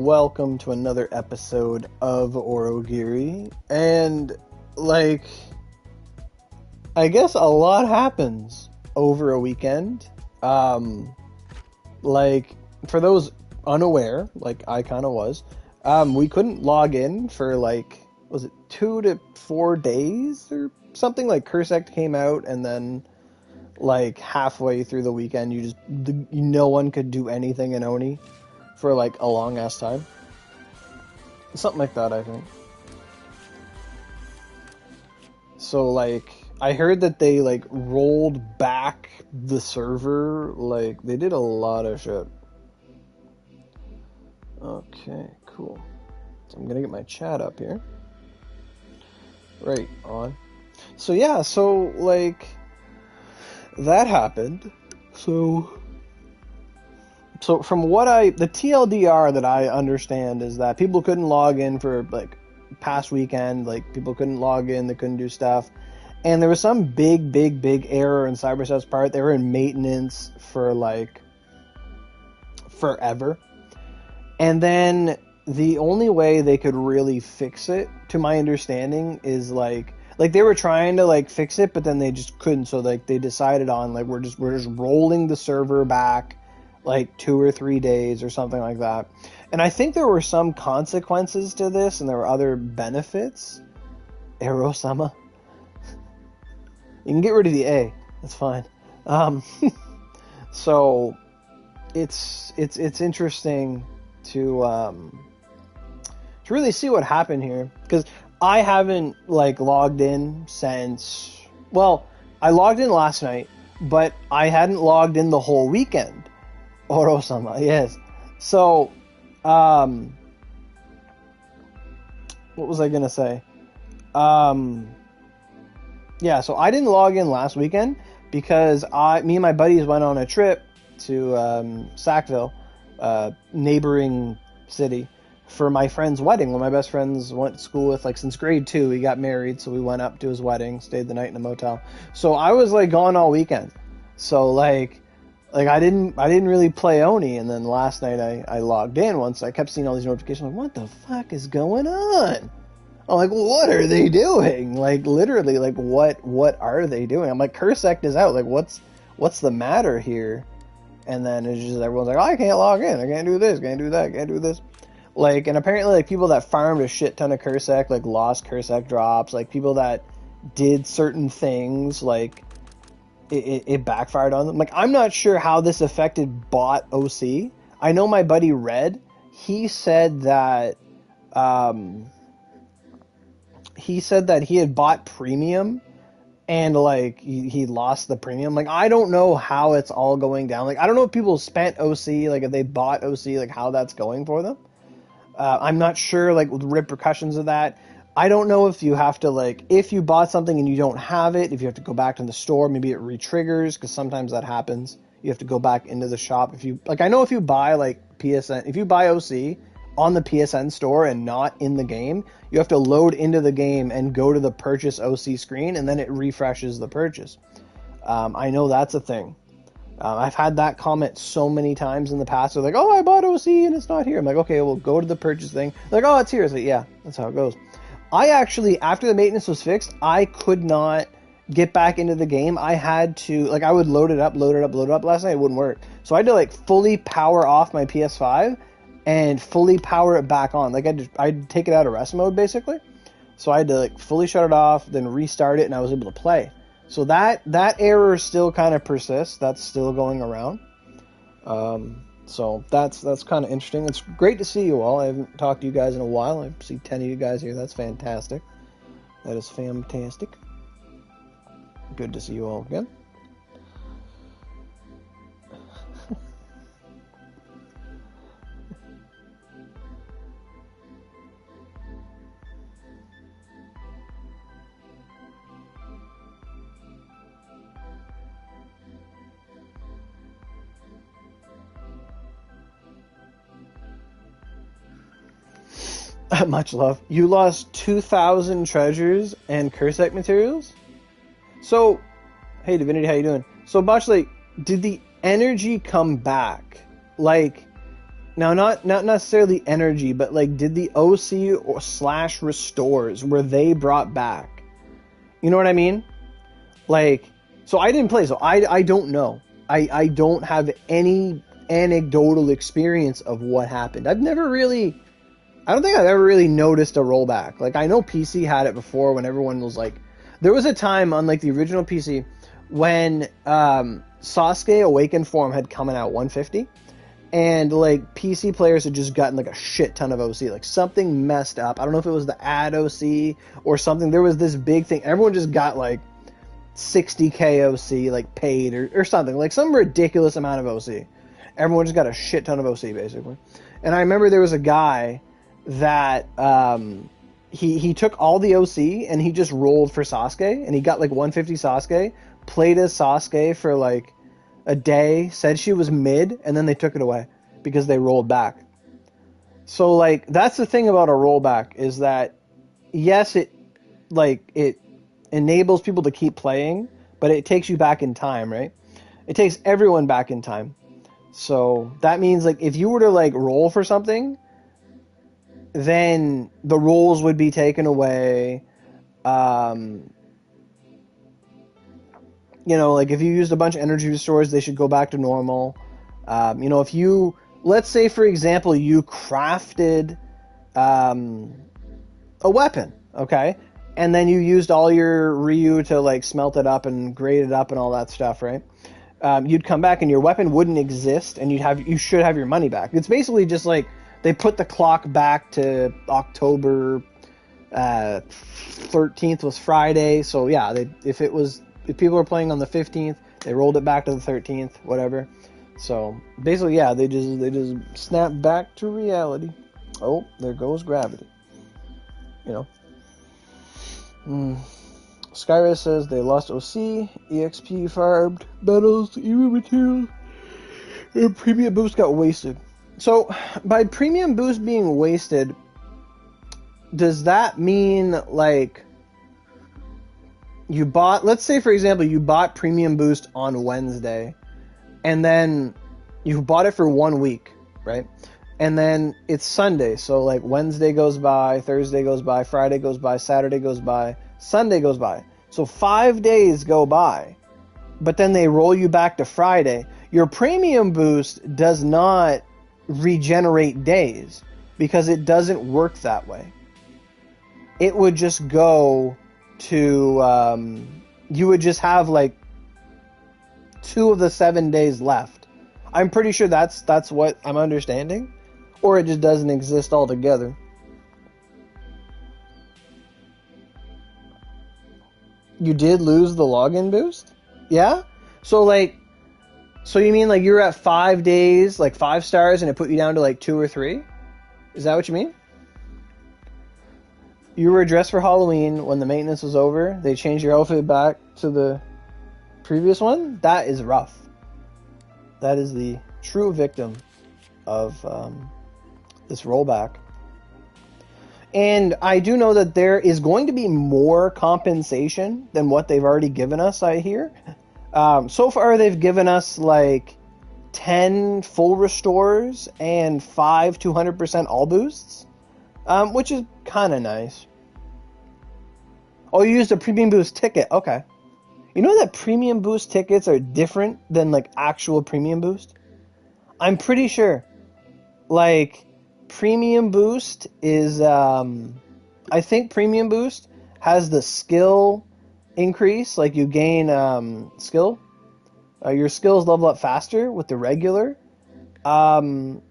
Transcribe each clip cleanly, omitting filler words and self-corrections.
Welcome to another episode of Aurogiri. And, like, I guess a lot happens over a weekend. Like, for those unaware, like I kind of was, we couldn't log in for, like, was it 2 to 4 days or something? Like, Cursect came out and then, like, halfway through the weekend, no one could do anything in Oni for, like, a long-ass time. Something like that, I think. So, like, I heard that they, like, rolled back the server. Like, they did a lot of shit. Okay, cool. So I'm gonna get my chat up here. Right on. So, yeah, so, like, that happened. So from what the TLDR that I understand is that people couldn't log in for, like, past weekend. Like, people couldn't log in, they couldn't do stuff. And there was some big error in Cyberset's part. They were in maintenance for, like, forever. And then the only way they could really fix it, to my understanding, is, like they were trying to, like, fix it, but then they just couldn't. So, like, they decided on, like, we're just rolling the server back, like, 2 or 3 days or something like that. And I think there were some consequences to this, and there were other benefits. Aero-sama. You can get rid of the A. That's fine. So it's interesting to really see what happened here, because I haven't, like, logged in since, well, I logged in last night, but I hadn't logged in the whole weekend. Oro-sama, yes. So, what was I gonna say? Yeah, so I didn't log in last weekend because me and my buddies went on a trip to Sackville, neighboring city, for my friend's wedding. One of my best friends went to school with, like, since grade 2. He got married, so we went up to his wedding, stayed the night in a motel. So I was, like, gone all weekend. So, like I didn't really play Oni, and then last night I logged in once. I kept seeing all these notifications, like, what the fuck is going on? I'm like, what are they doing? Like, literally, like, what are they doing? I'm like, Cursect is out. Like, what's the matter here? And then it's just, everyone's like, oh, I can't log in. I can't do this, can't do that, can't do this. Like, and apparently, like, people that farmed a shit ton of Cursect, like, lost Cursect drops. Like, people that did certain things, like, it backfired on them. Like, I'm not sure how this affected bot OC. I know my buddy Red, he said that he had bought premium, and, like, he lost the premium. Like, I don't know how it's all going down. Like, I don't know if people spent OC, like, if they bought OC, like, how that's going for them. I'm not sure, like, the repercussions of that. I don't know if you have to, like, if you bought something and you don't have it, if you have to go back to the store, maybe it re-triggers, because sometimes that happens. You have to go back into the shop. If you, like, I know if you buy, like, PSN, if you buy OC on the PSN store and not in the game, you have to load into the game and go to the purchase OC screen, and then it refreshes the purchase. I know that's a thing. I've had that comment so many times in the past. They're like, oh, I bought OC and it's not here. I'm like, okay, well, go to the purchase thing. They're like, oh, it's here. It's like, yeah, that's how it goes. I actually, after the maintenance was fixed, I could not get back into the game. I had to, like, I would load it up last night. It wouldn't work. So I had to, like, fully power off my PS5 and fully power it back on. Like, I'd take it out of rest mode, basically. So I had to, like, fully shut it off, then restart it, and I was able to play. So that error still kind of persists. That's still going around. So that's kind of interesting. It's great to see you all. I haven't talked to you guys in a while. I see 10 of you guys here. That's fantastic. That is fantastic. Good to see you all again. Much love. You lost 2,000 treasures and Cursec materials? So, hey Divinity, how you doing? So, Botch, like, did the energy come back? Like, Now, not necessarily energy, but like, did the OC or slash restores, were they brought back? You know what I mean? Like, so I didn't play, so I don't know. I don't have any anecdotal experience of what happened. I don't think I've ever really noticed a rollback. Like, I know PC had it before when everyone was like, there was a time on like the original PC when Sasuke Awakened Form had come out 150, and like PC players had just gotten like a shit ton of OC. Like, something messed up. I don't know if it was the ad OC or something. There was this big thing. Everyone just got like 60k OC like paid or something, like some ridiculous amount of OC. Everyone just got a shit ton of OC basically. And I remember there was a guy that he took all the OC and he just rolled for Sasuke, and he got like 150 Sasuke, played as Sasuke for like a day, said she was mid, and then they took it away because they rolled back. So like, that's the thing about a rollback, is that yes, it enables people to keep playing, but it takes you back in time, right? It takes everyone back in time. So that means like, if you were to like roll for something, then the rolls would be taken away. You know, like if you used a bunch of energy restores, they should go back to normal. You know, if you, let's say for example, you crafted a weapon, okay? And then you used all your Ryu to like smelt it up and grade it up and all that stuff, right? You'd come back and your weapon wouldn't exist, and you should have your money back. It's basically just like they put the clock back to October 13th was Friday. So yeah, if people were playing on the 15th, they rolled it back to the 13th, whatever. So basically, yeah, they just snap back to reality. Oh, there goes gravity. You know. Skyra says they lost OC, EXP farmed, battles, even materials, and premium boost got wasted. So, by premium boost being wasted, does that mean, like, you bought, let's say for example, you bought premium boost on Wednesday, and then you bought it for 1 week, right? And then it's Sunday, so like Wednesday goes by, Thursday goes by, Friday goes by, Saturday goes by, Sunday goes by. So 5 days go by, but then they roll you back to Friday. Your premium boost does not regenerate days because it doesn't work that way. It would just go to, you would just have like 2 of the 7 days left. I'm pretty sure that's what I'm understanding. Or it just doesn't exist altogether. You did lose the login boost? Yeah? So you mean like you're at 5 days, like 5 stars, and it put you down to like 2 or 3? Is that what you mean? You were dressed for Halloween when the maintenance was over. They changed your outfit back to the previous one? That is rough. That is the true victim of this rollback. And I do know that there is going to be more compensation than what they've already given us, I hear. So far they've given us like 10 full restores and 5 200% all boosts, which is kind of nice. Oh, you used a premium boost ticket. Okay. You know that premium boost tickets are different than like actual premium boost? I'm pretty sure. Like, premium boost is, I think premium boost has the skill increase, like you gain skill. Your skills level up faster with the regular sublime,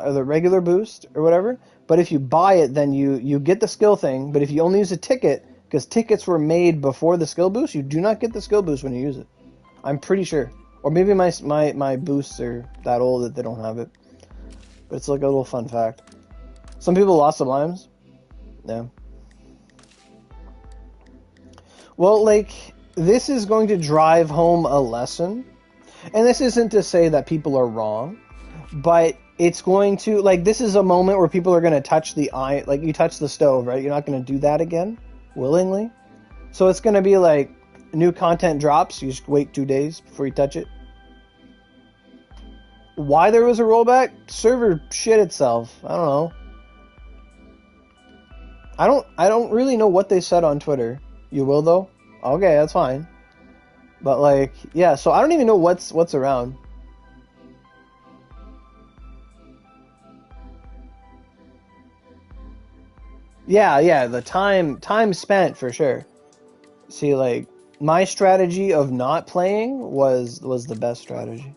or the regular boost or whatever. But if you buy it, then you get the skill thing. But if you only use a ticket, because tickets were made before the skill boost, you do not get the skill boost when you use it. I'm pretty sure. Or maybe my boosts are that old that they don't have it. But it's like a little fun fact. Some people lost sublimes. Yeah. Well, like, this is going to drive home a lesson. And this isn't to say that people are wrong. But it's going to, like, this is a moment where people are going to touch the eye. Like, you touch the stove, right? You're not going to do that again willingly. So it's going to be like, new content drops. You just wait 2 days before you touch it. Why there was a rollback? Server shit itself. I don't know. I don't really know what they said on Twitter. You will though? Okay, that's fine. But like, yeah, so I don't even know what's around. Yeah, the time spent for sure. See, like, my strategy of not playing was the best strategy.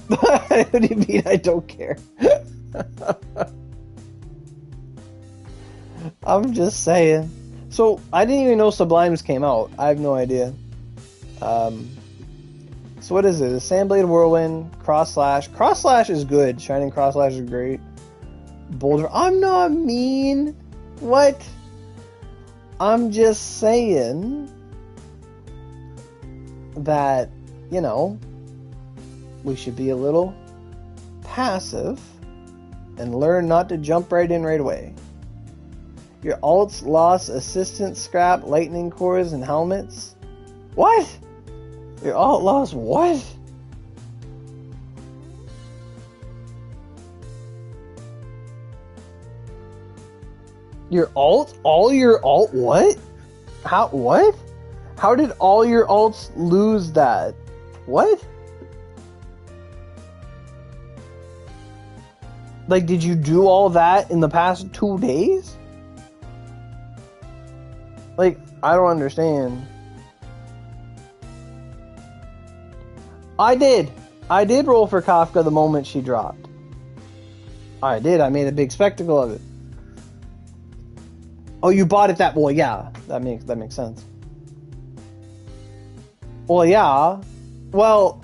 What do you mean I don't care? I'm just saying. So, I didn't even know Sublimes came out. I have no idea. So what is it? Sandblade Whirlwind, Cross Slash. Cross Slash is good. Shining Cross Slash is great. Boulder. I'm not mean. What? I'm just saying that, you know, we should be a little passive and learn not to jump right in right away. Your alts lost assistance scrap, lightning cores, and helmets. What? Your alt lost what? Your alt? All your alt what? How, what? How did all your alts lose that? What? Like, did you do all that in the past 2 days? Like, I don't understand. I did roll for Kafka the moment she dropped. I did. I made a big spectacle of it. Oh, you bought it that... Well, yeah. That makes sense. Well, yeah. Well,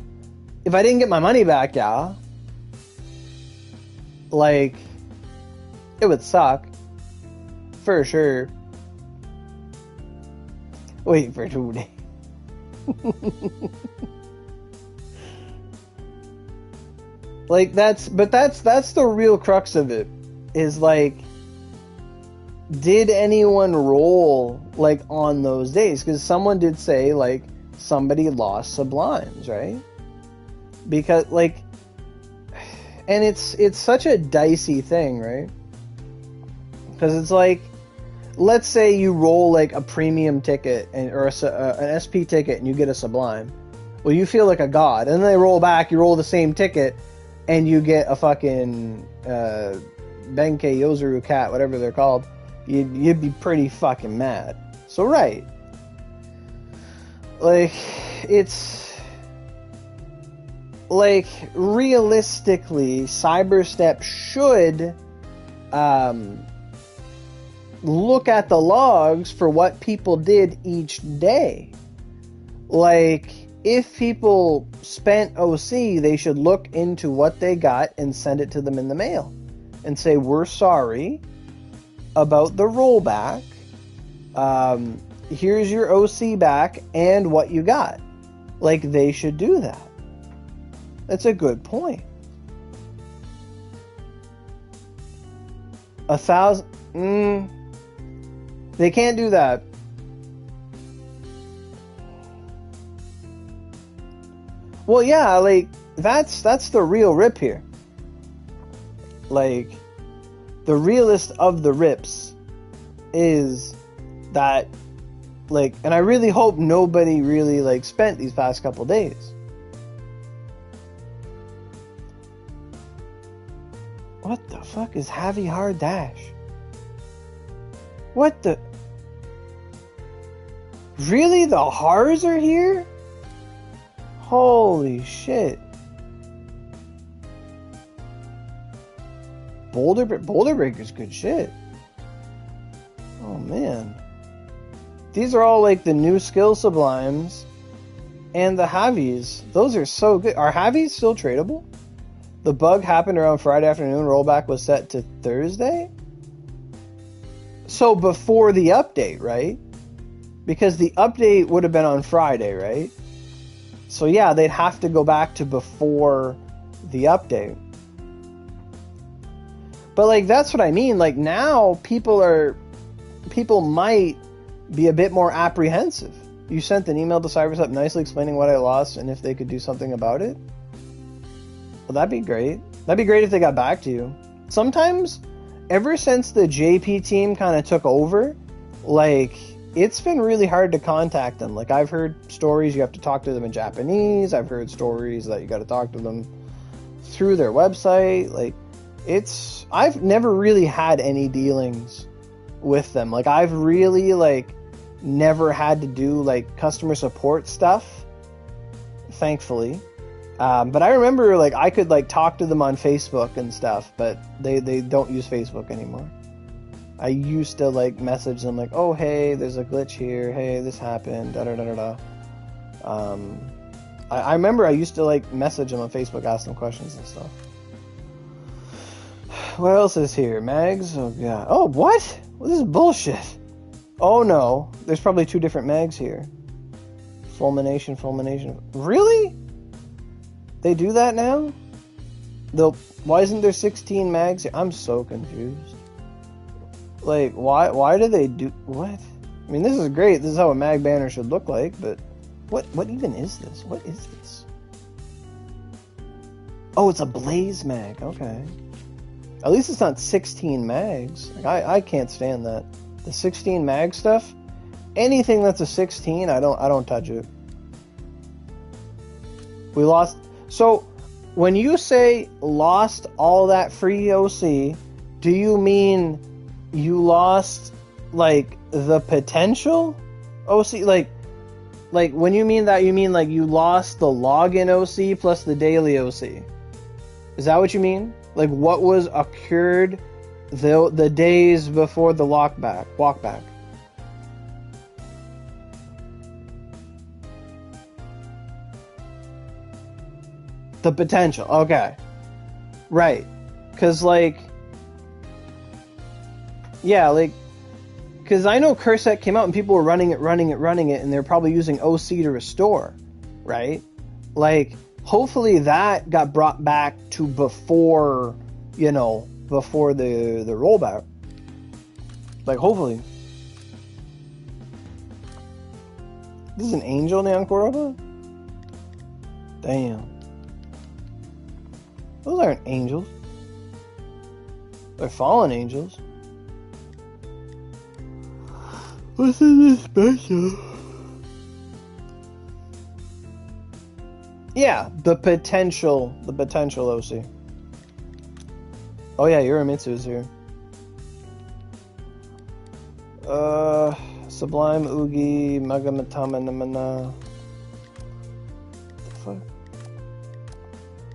if I didn't get my money back, yeah. Like, it would suck. For sure. Wait for 2 days. Like, that's the real crux of it. Is like, did anyone roll, like, on those days? Because someone did say, like, somebody lost Sublimes, right? Because, like, and it's such a dicey thing, right? Because it's like, let's say you roll, like, a premium ticket or an SP ticket and you get a Sublime. Well, you feel like a god. And then they roll back, you roll the same ticket, and you get a fucking Benkei Yozuru cat, whatever they're called. You'd be pretty fucking mad. So, right. Like, it's... Like, realistically, Cyberstep should look at the logs for what people did each day. Like, if people spent OC, they should look into what they got and send it to them in the mail. And say, we're sorry about the rollback. Here's your OC back and what you got. Like, they should do that. That's a good point. 1,000... they can't do that. Well, yeah, like, that's the real rip here. Like, the realest of the rips is that, like, and I really hope nobody really, like, spent these past couple days. What the fuck is Heavy Hard Dash? What the... Really? The Hars are here? Holy shit. Boulder Breaker's good shit. Oh man. These are all like the new skill sublimes. And the Havies. Those are so good. Are Havies still tradable? The bug happened around Friday afternoon. Rollback was set to Thursday? So before the update, right? Because the update would have been on Friday, right? So yeah, they'd have to go back to before the update. But like, that's what I mean. Like, now people might be a bit more apprehensive. You sent an email to CyberSep nicely explaining what I lost and if they could do something about it? Well, that'd be great. That'd be great if they got back to you. Sometimes, ever since the JP team kind of took over, like, it's been really hard to contact them. Like, I've heard stories you have to talk to them in Japanese. I've heard stories that you got to talk to them through their website. Like, I've never really had any dealings with them. Like, I've really, like, never had to do, like, customer support stuff, thankfully. But I remember, like, I could, like, talk to them on Facebook and stuff, but they don't use Facebook anymore. I used to, like, message them, like, oh, hey, there's a glitch here, hey, this happened, da-da-da-da-da. I remember I used to, like, message them on Facebook, ask them questions and stuff. What else is here? Mags? Oh, God. Oh, what? Well, this is bullshit. Oh, no. There's probably 2 different mags here. Fulmination. Really? They do that now? Why isn't there 16 mags here? I'm so confused. Like, why do they do... What? I mean, this is great. This is how a mag banner should look like, but... What even is this? What is this? Oh, it's a blaze mag. Okay. At least it's not 16 mags. Like, I can't stand that. The 16 mag stuff, anything that's a 16, I don't touch it. We lost. So, when you say lost all that free OC, do you mean you lost, like, the potential OC? Like when you mean that, you mean like you lost the login OC plus the daily OC? Is that what you mean? Like, what was occurred the days before the walkback? The potential. Okay. Right. Because, like... Yeah, like... Because I know Curset came out and people were running it, and they're probably using OC to restore. Right? Like, hopefully that got brought back to before, before the rollback. Like, hopefully. This is an angel, Neon Koroba? Damn. Those aren't angels. They're fallen angels. What's in this special? Yeah, the potential OC. Oh yeah, Uramitsu is here. Sublime Ugi Magamatama Namana. What the fuck?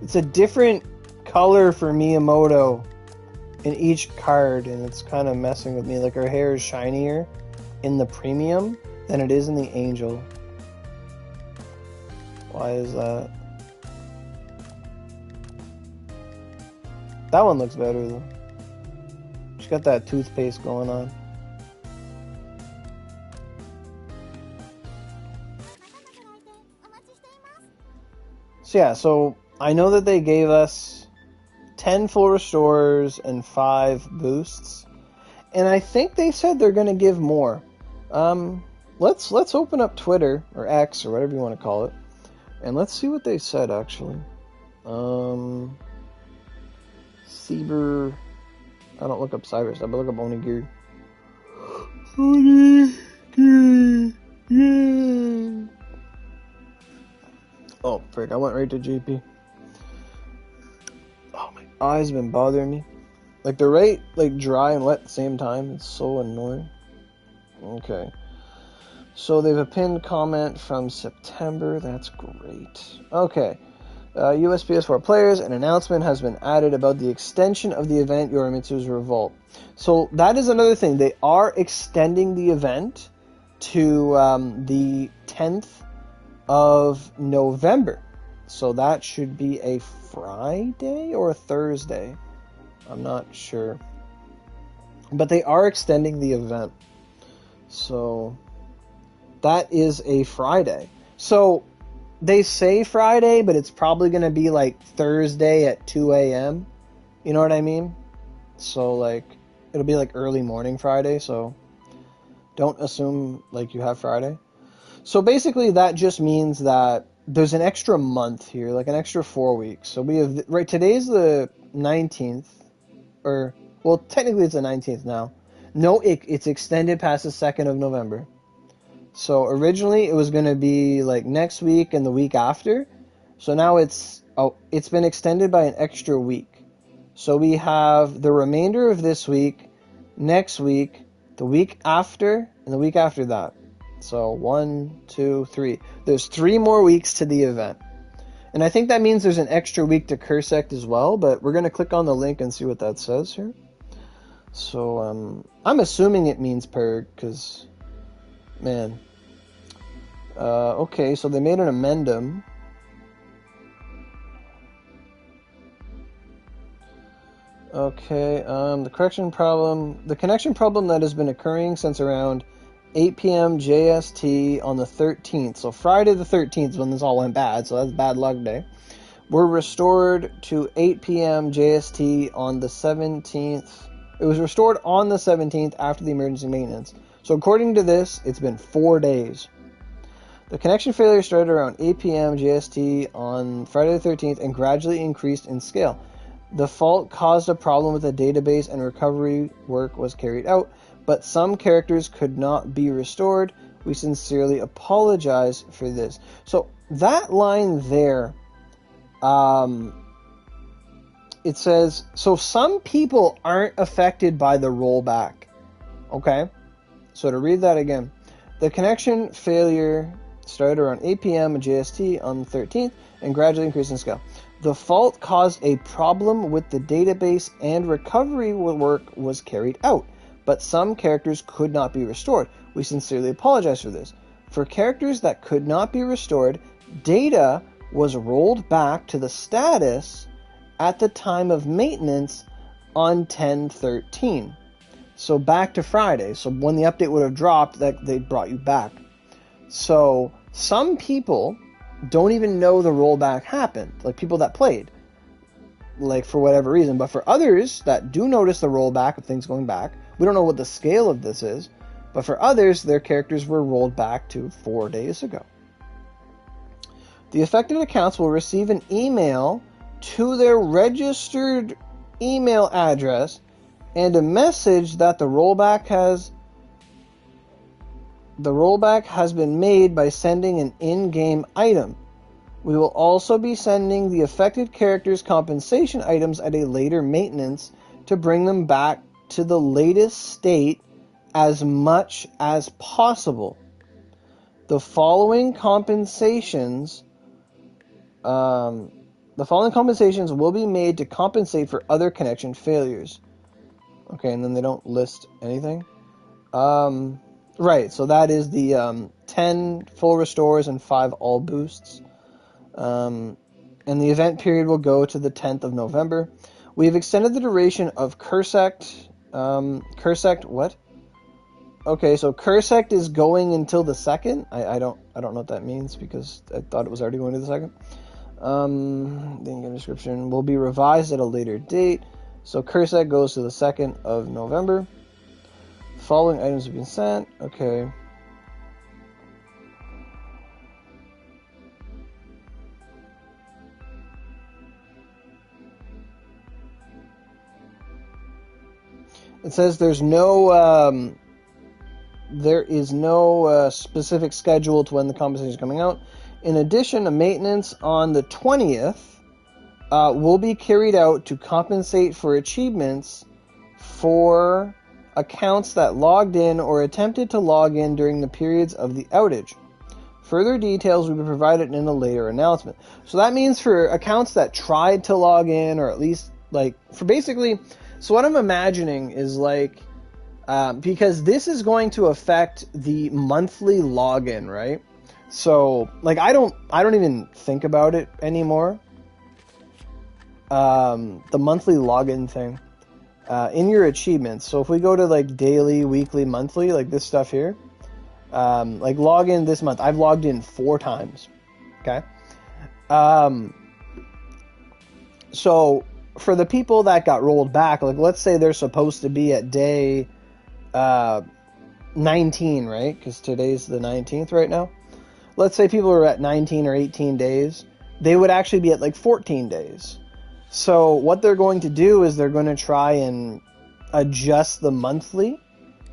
It's a different color for Miyamoto in each card, and it's kind of messing with me. Like, her hair is shinier in the premium than it is in the angel. Why is that? That one looks better though. She's got that toothpaste going on. So yeah, so I know that they gave us 10 full restores and 5 boosts. And I think they said they're going to give more. Let's open up Twitter, or X, or whatever you want to call it. And let's see what they said, actually. Cyber... I don't look up Cyber stuff, but look up Onigiri. Onigiri, yeah. Oh, frick, I went right to JP. Oh, my eyes have been bothering me. Like, they're right, like, dry and wet at the same time. It's so annoying. Okay. So they have a pinned comment from September. That's great. Okay. US PS4 players, an announcement has been added about the extension of the event Yorimitsu's Revolt. So that is another thing. They are extending the event to the 10th of November. So that should be a Friday or a Thursday. I'm not sure. But they are extending the event. So that is a Friday. So they say Friday, but it's probably going to be like Thursday at 2 a.m. You know what I mean? So like, it'll be like early morning Friday. So don't assume like you have Friday. So basically that just means that there's an extra month here, like an extra 4 weeks. So we have, right, today's the 19th, or, well, technically it's the 19th now. No, it's extended past the 2nd of November. So originally it was going to be like next week and the week after. So now it's been extended by an extra week. So we have the remainder of this week, next week, the week after, and the week after that. So 1, 2, 3. There's 3 more weeks to the event. And I think that means there's an extra week to Cursect as well, but we're going to click on the link and see what that says here. So I'm assuming it means Purg, because, man. Okay, so they made an amendum. Okay, the connection problem that has been occurring since around 8 p.m. JST on the 13th. So Friday the 13th is when this all went bad, so that's bad luck day. Were restored to 8 p.m. JST on the 17th. It was restored on the 17th after the emergency maintenance. So according to this, it's been 4 days. The connection failure started around 8 p.m. JST on Friday the 13th and gradually increased in scale. The fault caused a problem with the database and recovery work was carried out, but some characters could not be restored. We sincerely apologize for this. So that line there, it says, so some people aren't affected by the rollback. Okay? So to read that again, the connection failure started around 8 p.m. JST on the 13th and gradually increased in scale. The fault caused a problem with the database and recovery work was carried out, but some characters could not be restored. We sincerely apologize for this. For characters that could not be restored, data was rolled back to the status at the time of maintenance on 10/13. So back to Friday. So when the update would have dropped, that they brought you back. So some people don't even know the rollback happened, like people that played, like for whatever reason. But for others that do notice the rollback of things going back, we don't know what the scale of this is, but for others, their characters were rolled back to 4 days ago. The affected accounts will receive an email to their registered email address and a message that the rollback has been made by sending an in-game item. We will also be sending the affected characters' compensation items at a later maintenance to bring them back to the latest state as much as possible. The following compensations will be made to compensate for other connection failures. Okay, and then they don't list anything. Right, so that is the 10 full restores and 5 all boosts. And the event period will go to the 10th of November. We have extended the duration of Cursect. Cursect, what? Okay, so Cursect is going until the 2nd. I don't know what that means because I thought it was already going to the 2nd. The in-game description will be revised at a later date. So Cursect goes to the 2nd of November. Following items have been sent. Okay. It says there is no specific schedule to when the compensation is coming out. In addition, a maintenance on the 20th will be carried out to compensate for achievements for accounts that logged in or attempted to log in during the periods of the outage. Further details will be provided in a later announcement. So that means for accounts that tried to log in, or at least like for basically, so what I'm imagining is like, because this is going to affect the monthly login, right? So like I don't even think about it anymore. The monthly login thing. In your achievements, so if we go to like daily, weekly, monthly, like this stuff here, like log in this month, I've logged in 4 times, okay? So for the people that got rolled back, like let's say they're supposed to be at day 19, right? Because today's the 19th right now. let's say people are at 19 or 18 days, they would actually be at like 14 days. So what they're going to do is they're going to try and adjust the monthly,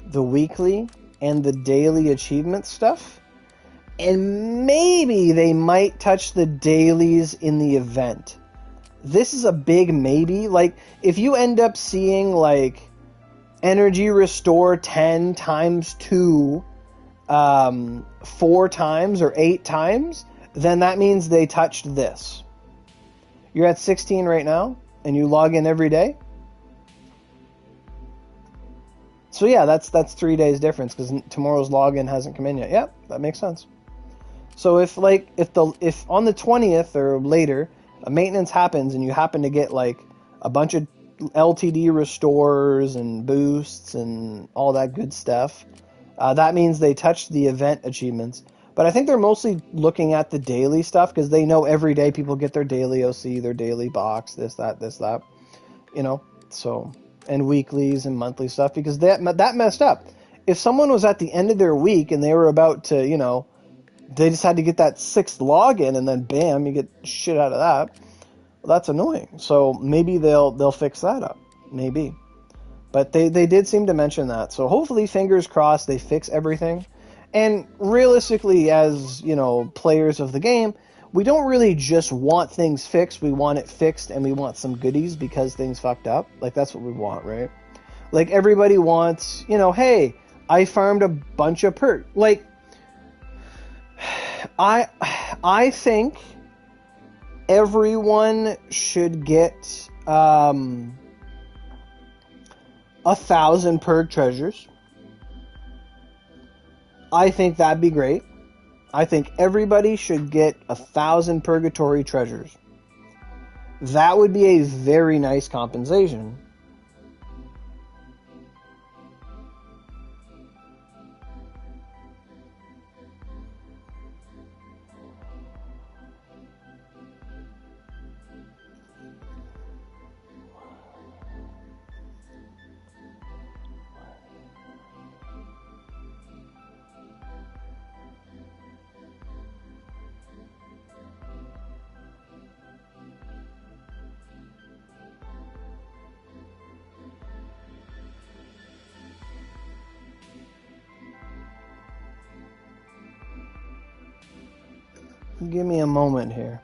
the weekly, and the daily achievement stuff. And maybe they might touch the dailies in the event. This is a big maybe. Like, if you end up seeing, like, energy restore 10 times 2 4 times or 8 times, then that means they touched this. You're at 16 right now, and you log in every day. So yeah, that's 3 days difference, because tomorrow's login hasn't come in yet. Yeah, that makes sense. So if on the 20th or later a maintenance happens and you happen to get like a bunch of LTD restores and boosts and all that good stuff, that means they touched the event achievements. But I think they're mostly looking at the daily stuff, because they know every day people get their daily OC, their daily box, this, that, you know. So, and weeklies and monthly stuff, because that messed up. If someone was at the end of their week and they were about to, you know, they just had to get that 6th login, and then bam, you get shit out of that. Well, that's annoying. So maybe they'll fix that up. Maybe. But they did seem to mention that. So hopefully, fingers crossed, they fix everything. And realistically, as, you know, players of the game, we don't really just want things fixed. We want it fixed, and we want some goodies because things fucked up. Like, that's what we want, right? Like, everybody wants, you know, hey, I farmed a bunch of perks. Like, I think everyone should get 1,000 perk treasures. I think that'd be great. I think everybody should get 1,000 purgatory treasures. That would be a very nice compensation. Give me a moment here.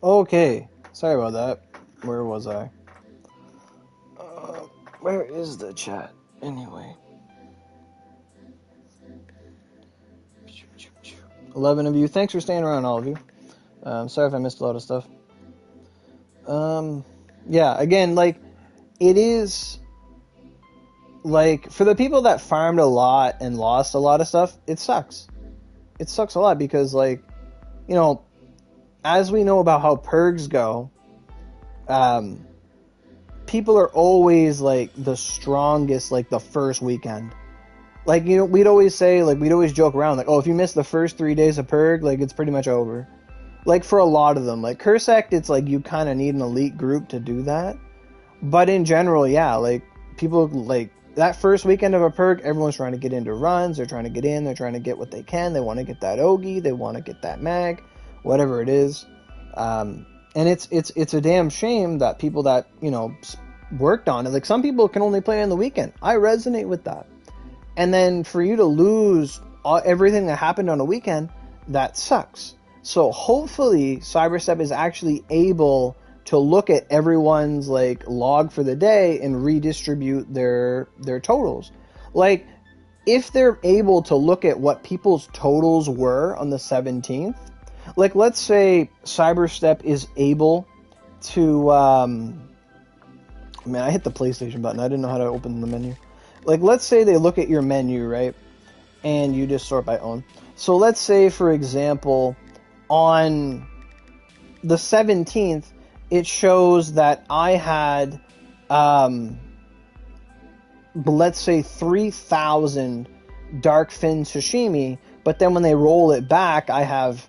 Okay, sorry about that. Where was I? Where is the chat? Anyway. 11 of you. Thanks for staying around, all of you. Sorry if I missed a lot of stuff. Yeah, again, like, it is, like, for the people that farmed a lot and lost a lot of stuff, it sucks. It sucks a lot because, like, you know, as we know about how purgs go, people are always, like, the strongest, like, the first weekend. Like, you know, we'd always say, like, we'd always joke around, like, oh, if you miss the first 3 days of purg, like, it's pretty much over. Like, for a lot of them. Like, Cursect, it's like you kind of need an elite group to do that. But in general, yeah, like, people, like, that first weekend of a perk, everyone's trying to get into runs, they're trying to get in, they're trying to get what they can, they want to get that Ogi, they want to get that mag, whatever it is. And it's a damn shame that people that, you know, worked on it, like, some people can only play on the weekend. I resonate with that. And then for you to lose everything that happened on a weekend, that sucks. So hopefully Cyberstep is actually able to look at everyone's, like, log for the day and redistribute their totals. Like, if they're able to look at what people's totals were on the 17th, like, let's say Cyberstep is able to, man, I hit the PlayStation button. I didn't know how to open the menu. Like, let's say they look at your menu, right? And you just sort by own. So let's say, for example, on the 17th, it shows that I had, let's say 3,000 dark fin sashimi, but then when they roll it back, I have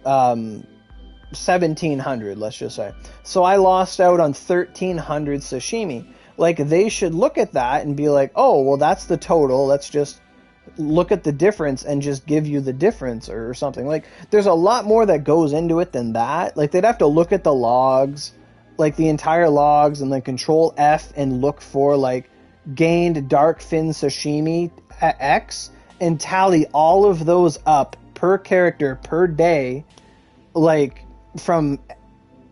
1,700, let's just say. So I lost out on 1,300 sashimi. Like, they should look at that and be like, oh, well, that's the total. Let's just look at the difference and just give you the difference or something. Like, there's a lot more that goes into it than that. Like, they'd have to look at the logs, like the entire logs, and then control F and look for, like, gained dark fin sashimi at X and tally all of those up per character per day, like, from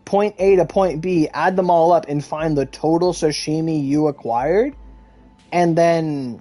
point A to point B, add them all up and find the total sashimi you acquired, and then,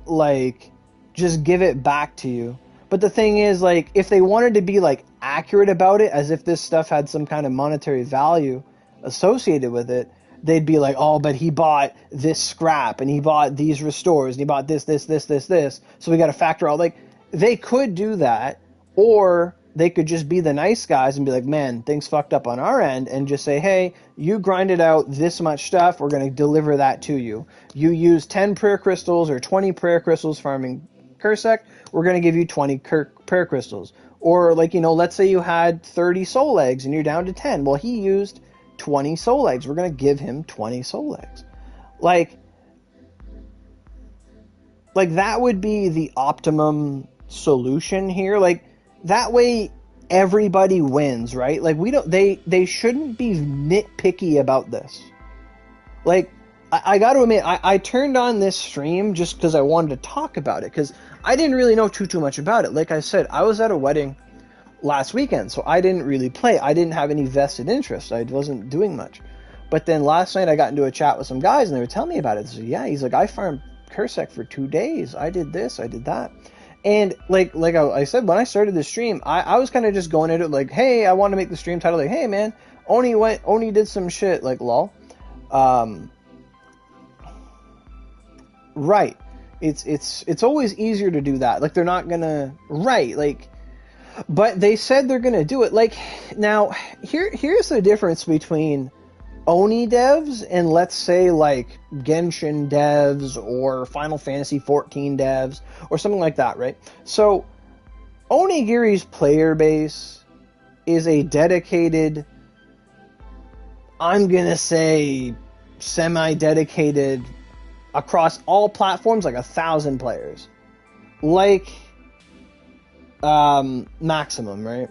like, just give it back to you. But the thing is, like, if they wanted to be, like, accurate about it, as if this stuff had some kind of monetary value associated with it, they'd be like, oh, but he bought this scrap, and he bought these restores, and he bought this, so we got to factor all, like, they could do that, or they could just be the nice guys and be like, man, things fucked up on our end, and just say, hey, you grinded out this much stuff, we're going to deliver that to you. You used 10 prayer crystals or 20 prayer crystals farming Cursec, we're going to give you 20 prayer crystals. Or, like, you know, let's say you had 30 soul eggs and you're down to 10. Well, he used 20 soul eggs. We're going to give him 20 soul eggs. Like, that would be the optimum solution here. Like, that way everybody wins, right? Like, they shouldn't be nitpicky about this. Like, I got to admit, I turned on this stream just because I wanted to talk about it, because I didn't really know too much about it. Like I said, I was at a wedding last weekend, so I didn't really play. I didn't have any vested interest. I wasn't doing much. But then last night I got into a chat with some guys, and they were telling me about it. So yeah, he's like, I farmed Cursec for 2 days. I did this, I did that. And like I said, when I started the stream, I was kind of just going into it like, hey, I want to make the stream title like, hey man, Oni did some shit, like, lol. Right. It's always easier to do that. Like, they're not gonna, right, like, but they said they're gonna do it. Like, now, here's the difference between Oni devs and, let's say, like, Genshin devs or Final Fantasy 14 devs or something like that, right? So, Onigiri's player base is a dedicated, I'm gonna say, semi-dedicated, across all platforms, like 1,000 players. Like, maximum, right?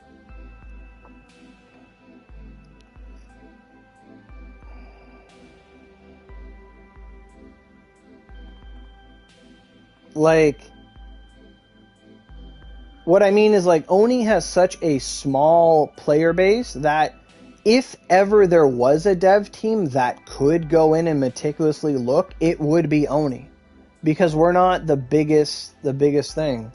Like, What I mean is like Oni has such a small player base that if ever there was a dev team that could go in and meticulously look, it would be Oni. Because we're not the biggest thing.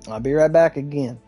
I'll be right back again.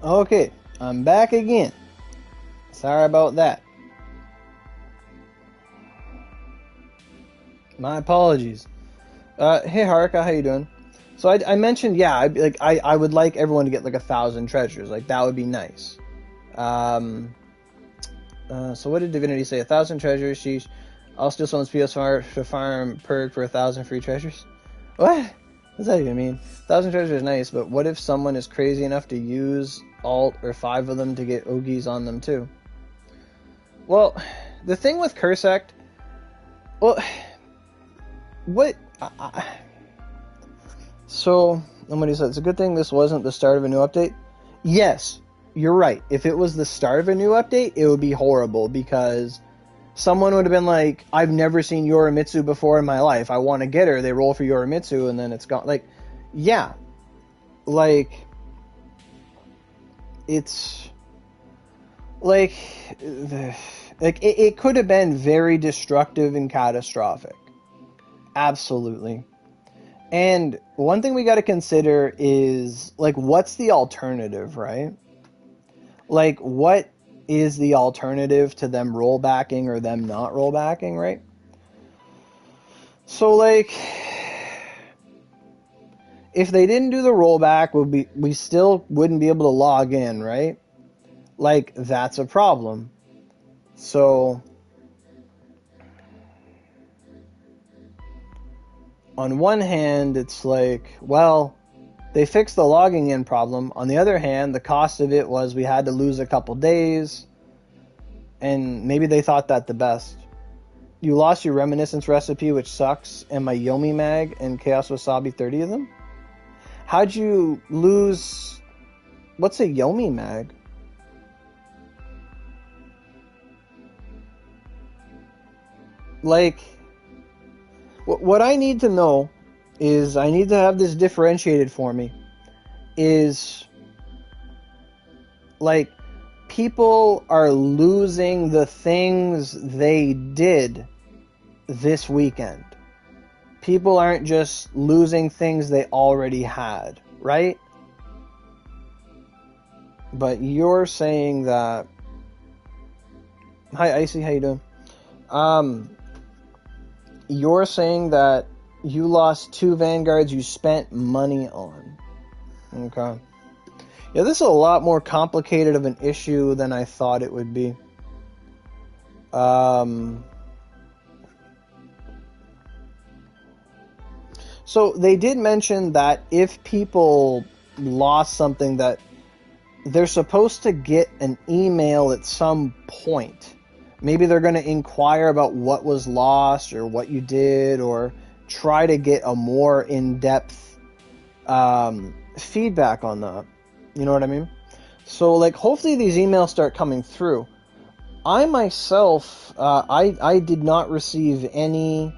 Okay, I'm back again. Sorry about that. My apologies. Hey Haruka, how you doing? So I mentioned, yeah, I would like everyone to get like 1,000 treasures. Like that would be nice. So what did Divinity say? 1,000 treasures. Sheesh. I'll steal someone's PSN to farm perk for 1,000 free treasures. What? What's that even mean? 1,000 treasures is nice, but what if someone is crazy enough to use alt or 5 of them to get Ogis on them too? Well, the thing with Cursect, well, what? So, somebody said, it's a good thing this wasn't the start of a new update. Yes, you're right. If it was the start of a new update, it would be horrible because someone would have been like, I've never seen Yorimitsu before in my life. I want to get her. They roll for Yorimitsu and then it's gone. Like, yeah. Like, it's like it could have been very destructive and catastrophic. Absolutely. And one thing we got to consider is, like, what's the alternative, right? Like, what is the alternative to them rollbacking or them not rollbacking, right? So, like, if they didn't do the rollback, we still wouldn't be able to log in, right? Like, that's a problem. So, on one hand, it's like, well, they fixed the logging in problem. On the other hand, the cost of it was we had to lose a couple days. And maybe they thought that the best. You lost your Reminiscence recipe, which sucks, and my Yomi mag and Chaos Wasabi, 30 of them? How'd you lose... What's a Yomi mag? Like... What I need to know is, I need to have this differentiated for me, is, like, people are losing the things they did this weekend. People aren't just losing things they already had, right? But you're saying that... Hi, Icy, how you doing? You're saying that you lost 2 Vanguards you spent money on. Okay. Yeah, this is a lot more complicated of an issue than I thought it would be. So they did mention that if people lost something, that they're supposed to get an email at some point. Maybe they're going to inquire about what was lost or what you did, or try to get a more in-depth feedback on that. You know what I mean? So, like, hopefully these emails start coming through. I myself, I did not receive any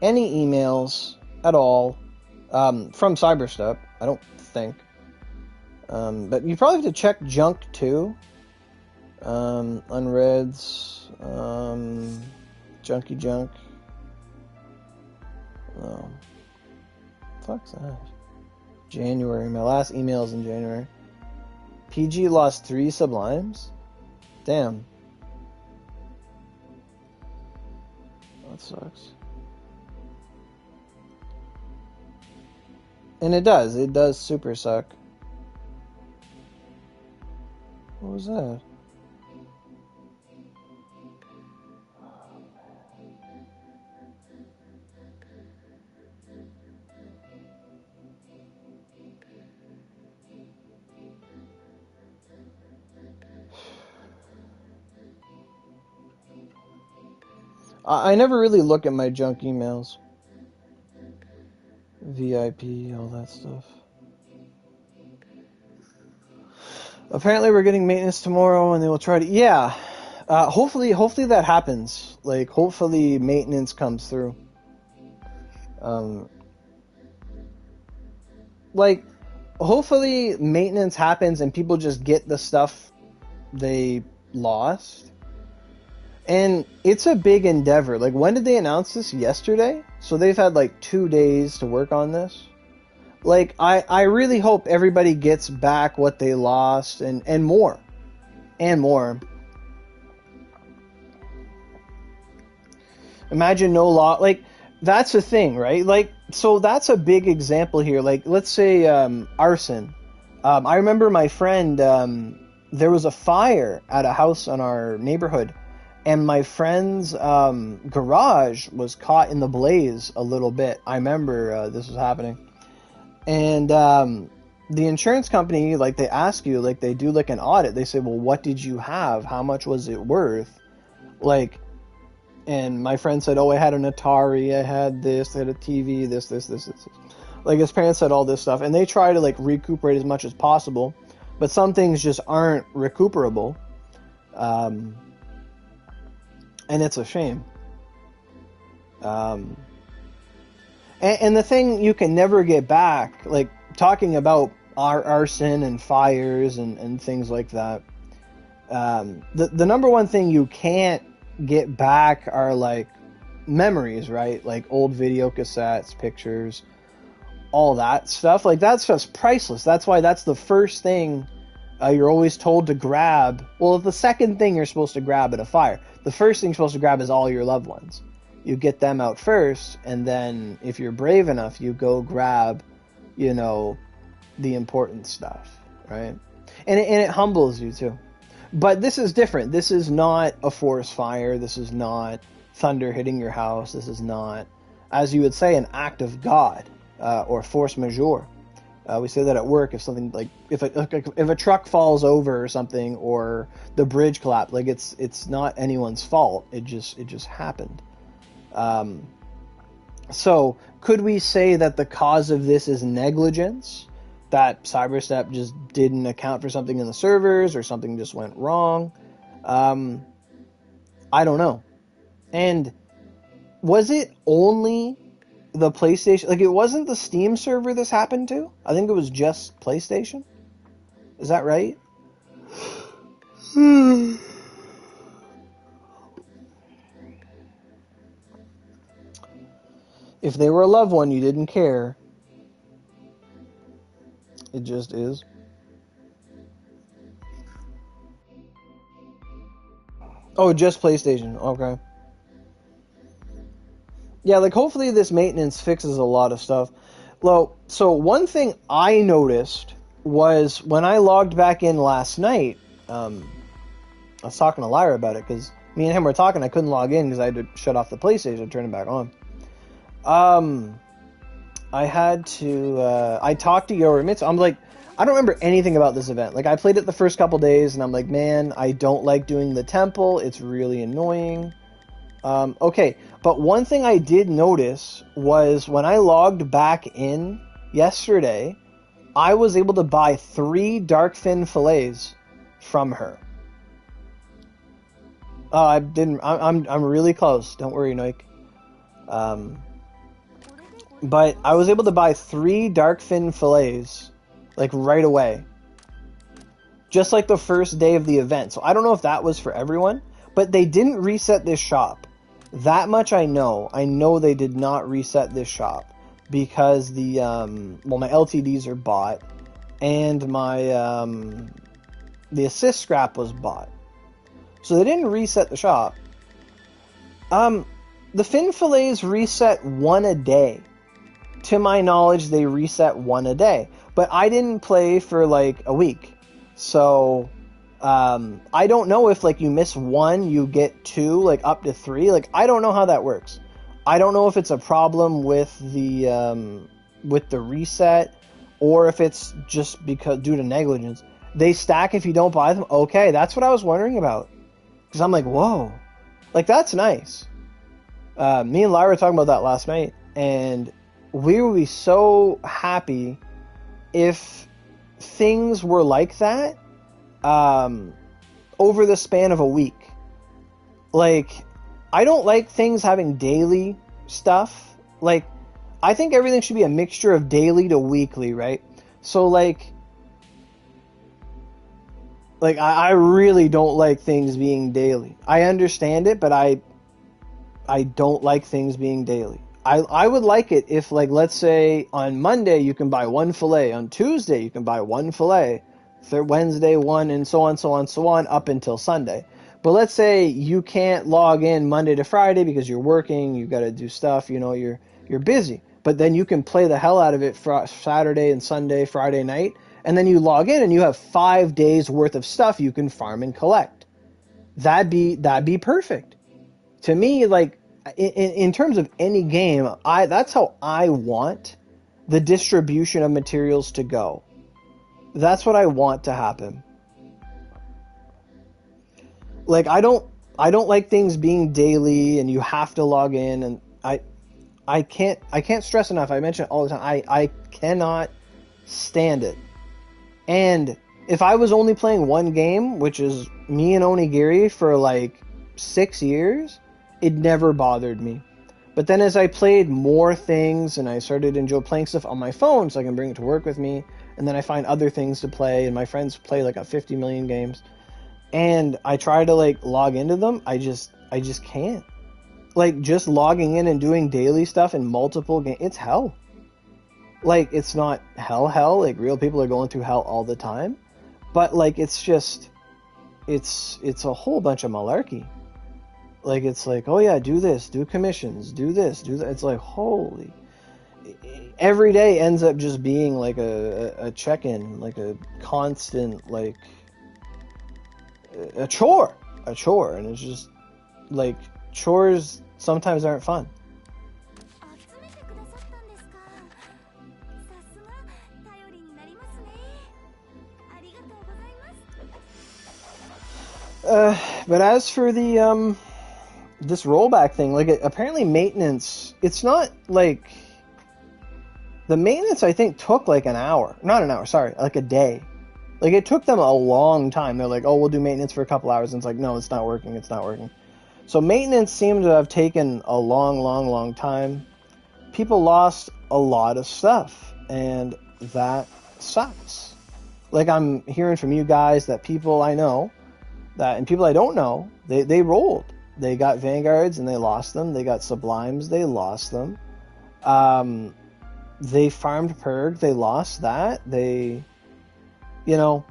emails at all from Cyberstep. I don't think. But you probably have to check junk too. Unreads, junky junk. Oh, fuck's that? January. My last email is in January. PG lost 3 sublimes? Damn. That sucks. And it does super suck. What was that? I never really look at my junk emails. VIP, all that stuff. Apparently we're getting maintenance tomorrow and they will try to... Yeah. Hopefully that happens. Like, hopefully maintenance comes through. Like, hopefully maintenance happens and people just get the stuff they lost. And it's a big endeavor. Like, when did they announce this? Yesterday? So they've had like 2 days to work on this. Like, I really hope everybody gets back what they lost and more. And more. Imagine no law. Like, that's the thing, right? Like, so that's a big example here. Like, let's say arson. I remember my friend, there was a fire at a house in our neighborhood, and my friend's garage was caught in the blaze a little bit. I remember this was happening. And the insurance company, like, they ask you, like, they do like an audit. They say, well, what did you have? How much was it worth? Like, and my friend said, oh, I had an Atari, I had this, I had a TV, this. Like, his parents said all this stuff, and they try to, like, recuperate as much as possible, but some things just aren't recuperable, and it's a shame. And the thing you can never get back, like, talking about arson and fires and things like that, the number one thing you can't get back are, like, memories, right? Like old video cassettes, pictures, all that stuff. Like, that stuff's priceless. That's why that's the first thing you're always told to grab. Well, the second thing you're supposed to grab at a fire. The first thing you're supposed to grab is all your loved ones. You get them out first, and then if you're brave enough, you go grab, you know, the important stuff, right? And it humbles you too. But this is different. This is not a forest fire. This is not thunder hitting your house. This is not, as you would say, an act of God or force majeure. We say that at work if something, like, if a truck falls over or something, or the bridge collapsed, like, it's not anyone's fault. It just happened. So could we say that the cause of this is negligence? That CyberStep just didn't account for something in the servers, or something just went wrong? I don't know. And was it only the PlayStation? Like, it wasn't the Steam server this happened to? I think it was just PlayStation. Is that right? If they were a loved one, you didn't care. It just is. Oh, just PlayStation. Okay. Yeah, like, hopefully this maintenance fixes a lot of stuff. Well, so one thing I noticed was when I logged back in last night, I was talking to Lyra about it, because me and him were talking, I couldn't log in because I had to shut off the PlayStation and turn it back on. I had to, I talked to Yoramitsu. I'm like, I don't remember anything about this event. Like, I played it the first couple days, and I'm like, man, I don't like doing the temple. It's really annoying. Okay, but one thing I did notice was when I logged back in yesterday, I was able to buy 3 darkfin fillets from her. I didn't. I'm really close. Don't worry, Noik. But I was able to buy 3 darkfin fillets, like, right away. Just like the first day of the event. So I don't know if that was for everyone, but they didn't reset this shop. That much I know. I know they did not reset this shop because the well, my LTDs are bought, and my the assist scrap was bought. So they didn't reset the shop. The fin fillets reset 1 a day. To my knowledge, they reset 1 a day. But I didn't play for, like, a week. So, I don't know if, like, you miss 1, you get 2, like, up to 3. Like, I don't know how that works. I don't know if it's a problem with the reset, or if it's just because due to negligence. They stack if you don't buy them? Okay, that's what I was wondering about. Because I'm like, whoa. Like, that's nice. Me and Lyra were talking about that last night, and we would be so happy if things were like that over the span of a week. Like, I don't like things having daily stuff. Like, I think everything should be a mixture of daily to weekly, right? So, like I really don't like things being daily. I understand it, but I don't like things being daily. I would like it if, like, let's say on Monday you can buy one fillet, on Tuesday you can buy one fillet, Wednesday one, and so on, so on, so on, up until Sunday. But let's say you can't log in Monday to Friday because you're working, you got to do stuff, you know, you're busy. But then you can play the hell out of it for Saturday and Sunday, Friday night, and then you log in and you have 5 days worth of stuff you can farm and collect. That'd be perfect. To me, like, in terms of any game, that's how I want the distribution of materials to go. That's what I want to happen. Like, I don't like things being daily and you have to log in, and I can't stress enough. I mention it all the time. I cannot stand it. And if I was only playing one game, which is me and Onigiri for like 6 years, it never bothered me. But then as I played more things and I started to enjoy playing stuff on my phone so I can bring it to work with me, and then I find other things to play, and my friends play like 50 million games, and I try to like log into them, I just can't. Like, just logging in and doing daily stuff in multiple games, it's hell. Like, it's not hell, like real people are going through hell all the time, but like, it's just, it's a whole bunch of malarkey. Like, it's like, oh yeah, do this, do commissions, do this, do that. It's like, holy, every day ends up just being like a check-in, like a constant, like a chore, and it's just like, chores sometimes aren't fun. But as for the this rollback thing, like, apparently maintenance, it's not like, the maintenance I think took like an hour, not an hour, sorry, like a day. Like, it took them a long time. They're like, oh, we'll do maintenance for a couple hours, and it's like, no, it's not working. So maintenance seemed to have taken a long time. People lost a lot of stuff, and that sucks. Like, I'm hearing from you guys that people I know, and people I don't know, they rolled. They got Vanguards and they lost them. They got Sublimes, they lost them. They farmed Purg, they lost that. They, you know,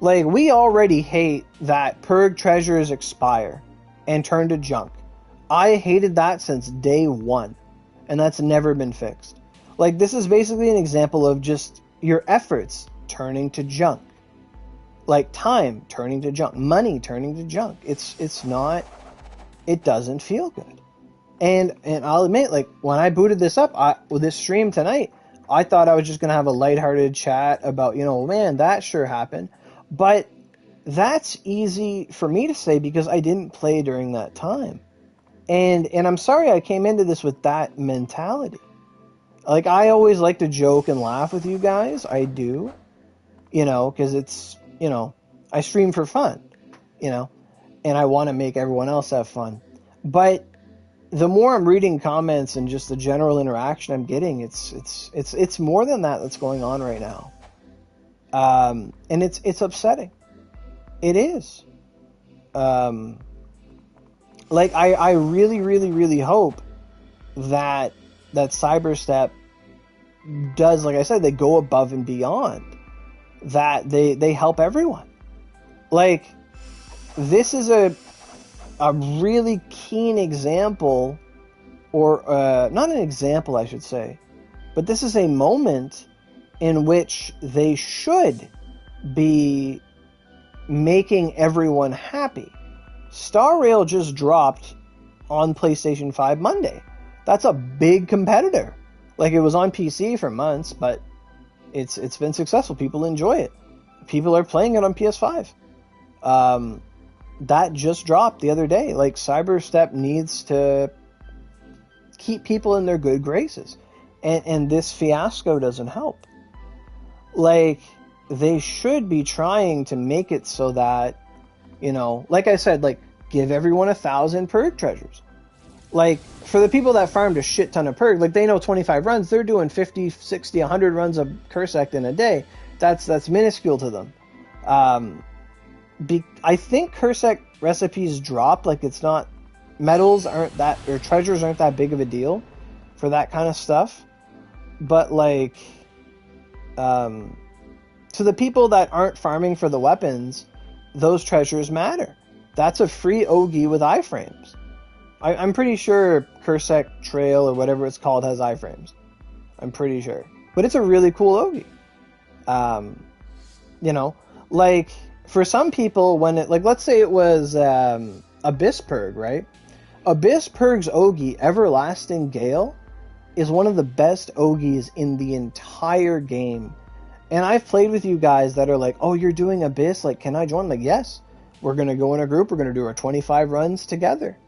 like, we already hate that Purg treasures expire and turn to junk. I hated that since day one, and that's never been fixed. Like, this is basically an example of just your efforts turning to junk. Like, time turning to junk, money turning to junk. It's not, it doesn't feel good. And I'll admit, like, when I booted this up, with this stream tonight, I thought I was just going to have a lighthearted chat about, you know, man, that sure happened. But that's easy for me to say because I didn't play during that time. And I'm sorry I came into this with that mentality. Like, I always like to joke and laugh with you guys. I do. You know, because it's, you know, I stream for fun, you know, and I want to make everyone else have fun. But the more I'm reading comments and just the general interaction I'm getting, it's more than that that's going on right now. And it's upsetting. It is. Like, I really hope that Cyberstep does, like I said, they go above and beyond. That they help everyone. Like, this is a really keen example, or not an example, I should say, but this is a moment in which they should be making everyone happy. Star Rail just dropped on PlayStation 5 Monday. That's a big competitor. Like, it was on PC for months, but it's been successful. People enjoy it. People are playing it on PS5. That just dropped the other day. Like, Cyberstep needs to keep people in their good graces. And this fiasco doesn't help. Like, they should be trying to make it so that, you know, like I said, like, give everyone 1,000 Purg treasures. Like, for the people that farmed a shit ton of Purg, like, they know 25 runs, they're doing 50, 60, 100 runs of Cursect in a day. That's minuscule to them. I think Cursect recipes drop, like, it's not, medals aren't that, or treasures aren't that big of a deal. for that kind of stuff. But like, to the people that aren't farming for the weapons, those treasures matter. That's a free Ogi with iframes. I'm pretty sure Kursek Trail or whatever it's called has iframes. I'm pretty sure. But it's a really cool Ogi. You know, like for some people, when it, like, let's say it was Abyss Purg, right? Abyss Purg's Ogi, Everlasting Gale, is one of the best Ogis in the entire game. And I've played with you guys that are like, oh, you're doing Abyss, like, can I join? I'm like, yes, we're going to go in a group, we're going to do our 25 runs together.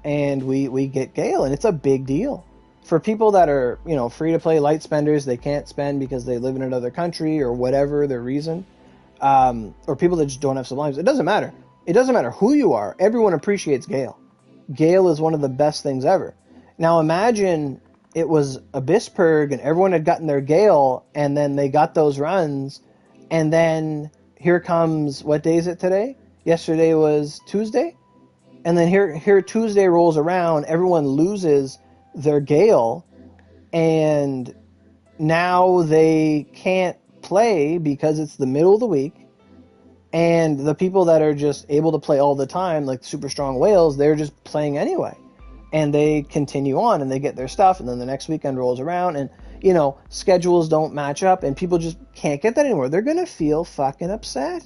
And we get Gale, and it's a big deal. For people that are, you know, free to play light spenders, they can't spend because they live in another country or whatever their reason, or people that just don't have sublimes, it doesn't matter. It doesn't matter who you are. Everyone appreciates Gale. Gale is one of the best things ever. Now imagine it was Abyss Purg and everyone had gotten their Gale, and then they got those runs, and then here comes, what day is it today? Yesterday was Tuesday? And then here Tuesday rolls around, everyone loses their Gale, and now they can't play because it's the middle of the week, and the people that are just able to play all the time, like super strong whales, they're just playing anyway. And they continue on, and they get their stuff, and then the next weekend rolls around, and, you know, schedules don't match up, and people just can't get that anymore. They're going to feel fucking upset.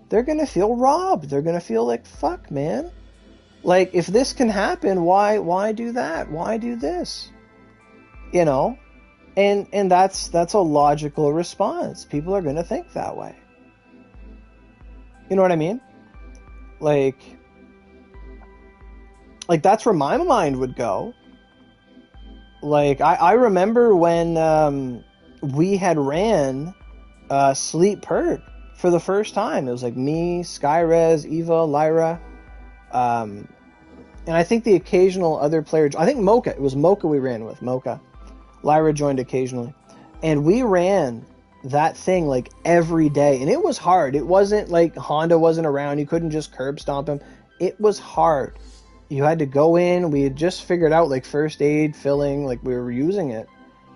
They're going to feel robbed. They're going to feel like, fuck, man. Like, if this can happen, why do that? Why do this? You know? And that's a logical response. People are going to think that way. You know what I mean? Like that's where my mind would go. Like, I remember when we had ran Sleep Purg for the first time. It was like me, Skyrez, Eva, Lyra, and I think the occasional other player, I think Mocha, it was Mocha we ran with, Mocha. Lyra joined occasionally. And we ran that thing like every day, and it was hard. It wasn't like Honda wasn't around, you couldn't just curb stomp him. It was hard. You had to go in, we had just figured out like first aid, filling, like we were using it.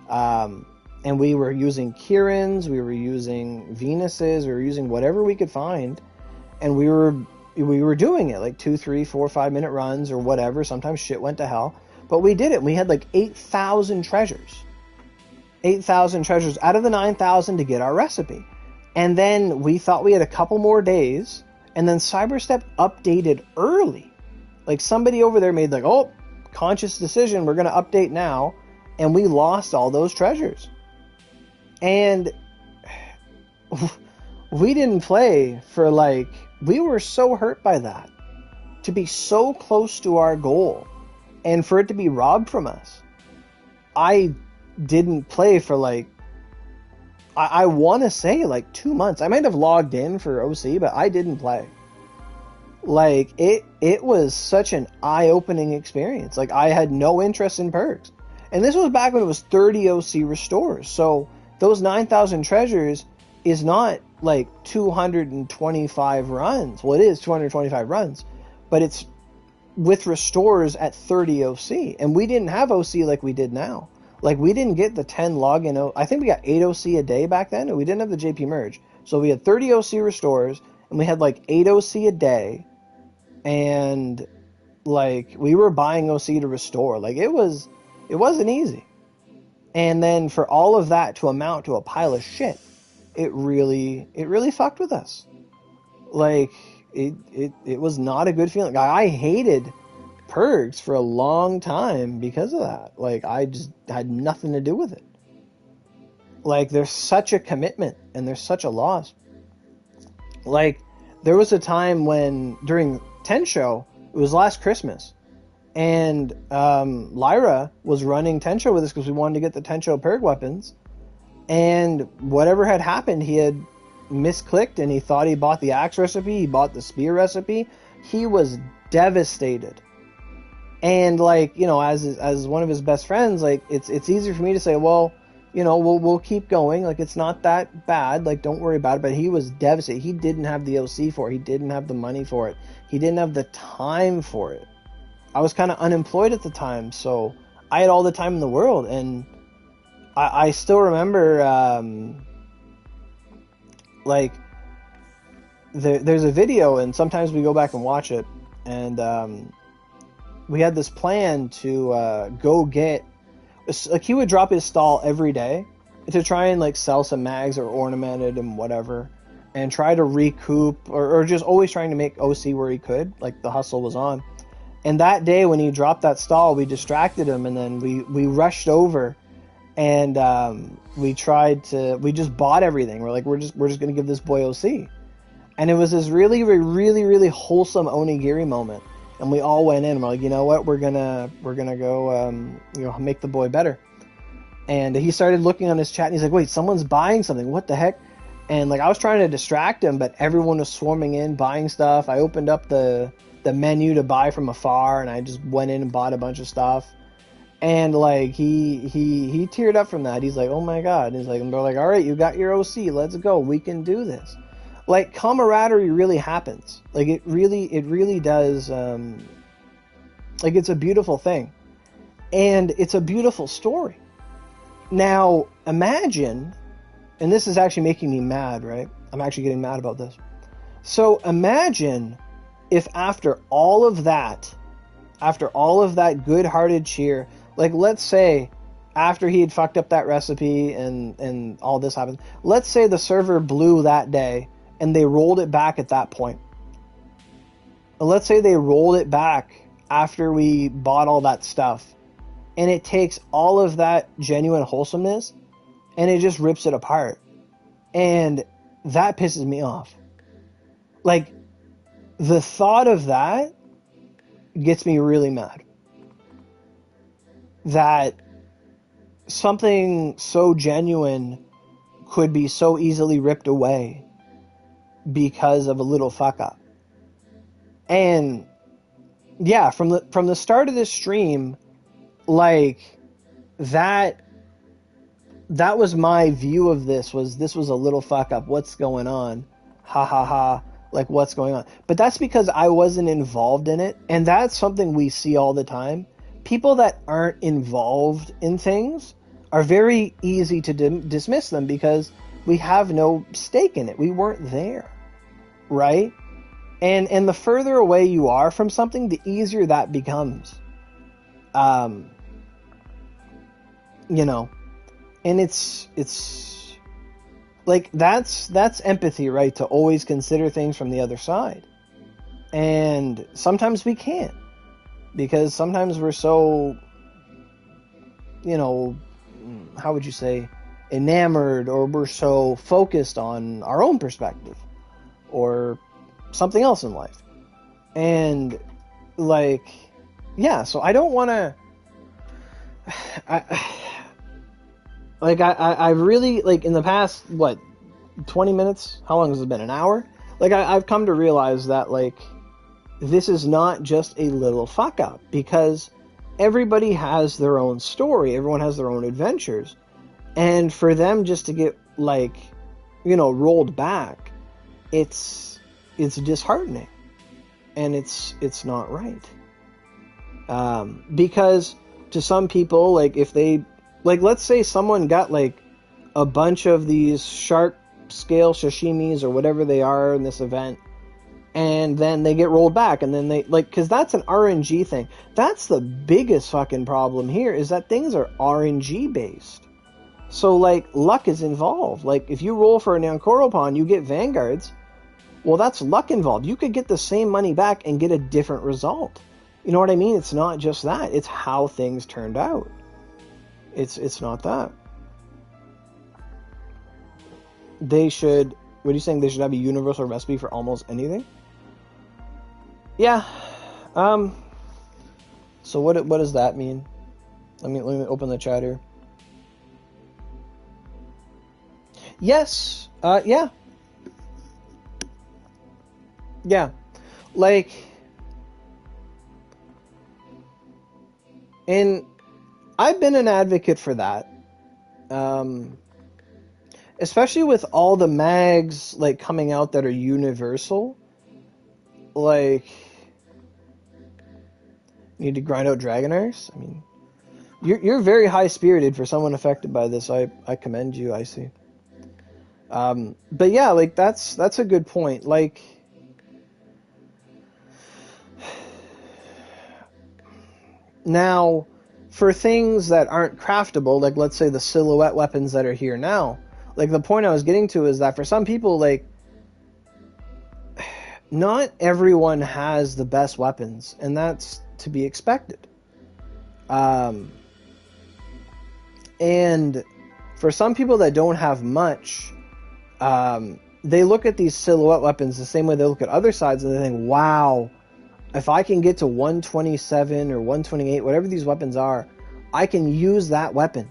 And we were using Kirans, we were using Venuses, we were using whatever we could find, and we were doing it like 2, 3, 4, 5 minute runs or whatever. Sometimes shit went to hell, but we did it. We had like 8,000 treasures. 8,000 treasures out of the 9,000 to get our recipe. And then we thought we had a couple more days, and then Cyberstep updated early. Like, somebody over there made like, oh, conscious decision, we're going to update now, and we lost all those treasures. And we didn't play for like, we were so hurt by that. To be so close to our goal, and for it to be robbed from us. I didn't play for like, I want to say like 2 months. I might have logged in for OC, but I didn't play. Like, it was such an eye-opening experience. Like, I had no interest in perks. And this was back when it was 30 OC restores. So those 9,000 treasures is not like 225 runs. Well, it is 225 runs, but it's with restores at 30 OC. And we didn't have OC like we did now. Like, we didn't get the 10 login. I think we got 8 OC a day back then, and we didn't have the JP merge. So we had 30 OC restores, and we had like 8 OC a day. And like, we were buying OC to restore. Like, it wasn't easy. And then for all of that to amount to a pile of shit, it really fucked with us. Like, it was not a good feeling. I hated Purgs for a long time because of that. Like, I just had nothing to do with it. Like, there's such a commitment and there's such a loss. Like, there was a time when during 10 show, it was last Christmas, and Lyra was running 10 show with us because we wanted to get the 10 show Purg weapons, and whatever had happened, he had misclicked and he thought he bought the axe recipe, he bought the spear recipe. He was devastated. And like, you know, as one of his best friends, like, it's easier for me to say, well, you know, we'll keep going, like, it's not that bad, like, don't worry about it. But he was devastated. He didn't have the OC for it. He didn't have the money for it. He didn't have the time for it. I was kind of unemployed at the time, so I had all the time in the world, and I still remember, like, there's a video, and sometimes we go back and watch it, and we had this plan to go get, like, he would drop his stall every day to try and, like, sell some mags or ornament it and whatever, and try to recoup, or just always trying to make OC where he could, like, the hustle was on. And that day when he dropped that stall, we distracted him, and then we rushed over, and we just bought everything. We're like, we're just gonna give this boy OC. And it was this really, really, really wholesome onigiri moment. And we all went in, and we're like, you know what, we're gonna go make the boy better. And he started looking on his chat, and he's like, wait, someone's buying something, what the heck? And like, I was trying to distract him, but everyone was swarming in buying stuff. I opened up the menu to buy from afar, and I just went in and bought a bunch of stuff. And like, he teared up from that. He's like, oh my god. And he's like, and they're like, all right, you got your OC, let's go, we can do this. Like, camaraderie really happens. Like, it really does. Like, it's a beautiful thing, and it's a beautiful story. Now imagine, and this is actually making me mad, right? I'm actually getting mad about this. So imagine if after all of that good-hearted cheer, like, let's say after he had fucked up that recipe and all this happened, let's say the server blew that day and they rolled it back at that point. And let's say they rolled it back after we bought all that stuff, and it takes all of that genuine wholesomeness and it just rips it apart. And that pisses me off. Like, the thought of that gets me really mad. That something so genuine could be so easily ripped away because of a little fuck up. And yeah, from the start of this stream, like, that was my view of this was a little fuck up. What's going on? Ha ha ha. Like, what's going on? But that's because I wasn't involved in it. And that's something we see all the time. People that aren't involved in things are very easy to dismiss them because we have no stake in it. We weren't there. Right? And the further away you are from something, the easier that becomes. You know, and it's like, that's empathy, right? To always consider things from the other side. And sometimes we can't, because sometimes we're so, you know, how would you say, enamored, or we're so focused on our own perspective or something else in life. And like, yeah, so I don't want to, I really, like, in the past, 20 minutes? How long has it been? An hour? Like, I've come to realize that, like, this is not just a little fuck up, because everybody has their own story. Everyone has their own adventures. And for them just to get, like, you know, rolled back, it's disheartening. And it's not right. Because to some people, like, if they, like, let's say someone got, like, a bunch of these shark scale sashimis or whatever they are in this event, and then they get rolled back, and then they, like, because that's an RNG thing. That's the biggest fucking problem here, is that things are RNG based. So, like, luck is involved. Like, if you roll for an Ankoropon, you get Vanguards. Well, that's luck involved. You could get the same money back and get a different result. You know what I mean? It's not just that. It's how things turned out. It's not that. They should... What are you saying? They should have a universal recipe for almost anything? Yeah. So what does that mean? Let me open the chat here. Yes. Yeah. Yeah. Like... And I've been an advocate for that. Especially with all the mags, like, coming out that are universal. Like, you need to grind out Dragonars? I mean, You're very high spirited for someone affected by this. I commend you. I see. But yeah, like that's a good point. Like, now, for things that aren't craftable, like let's say the silhouette weapons that are here now, like the point I was getting to is that for some people, like, not everyone has the best weapons, and that's to be expected. And for some people that don't have much, they look at these silhouette weapons the same way they look at other sides, and they think, wow, if I can get to 127 or 128, whatever these weapons are, I can use that weapon.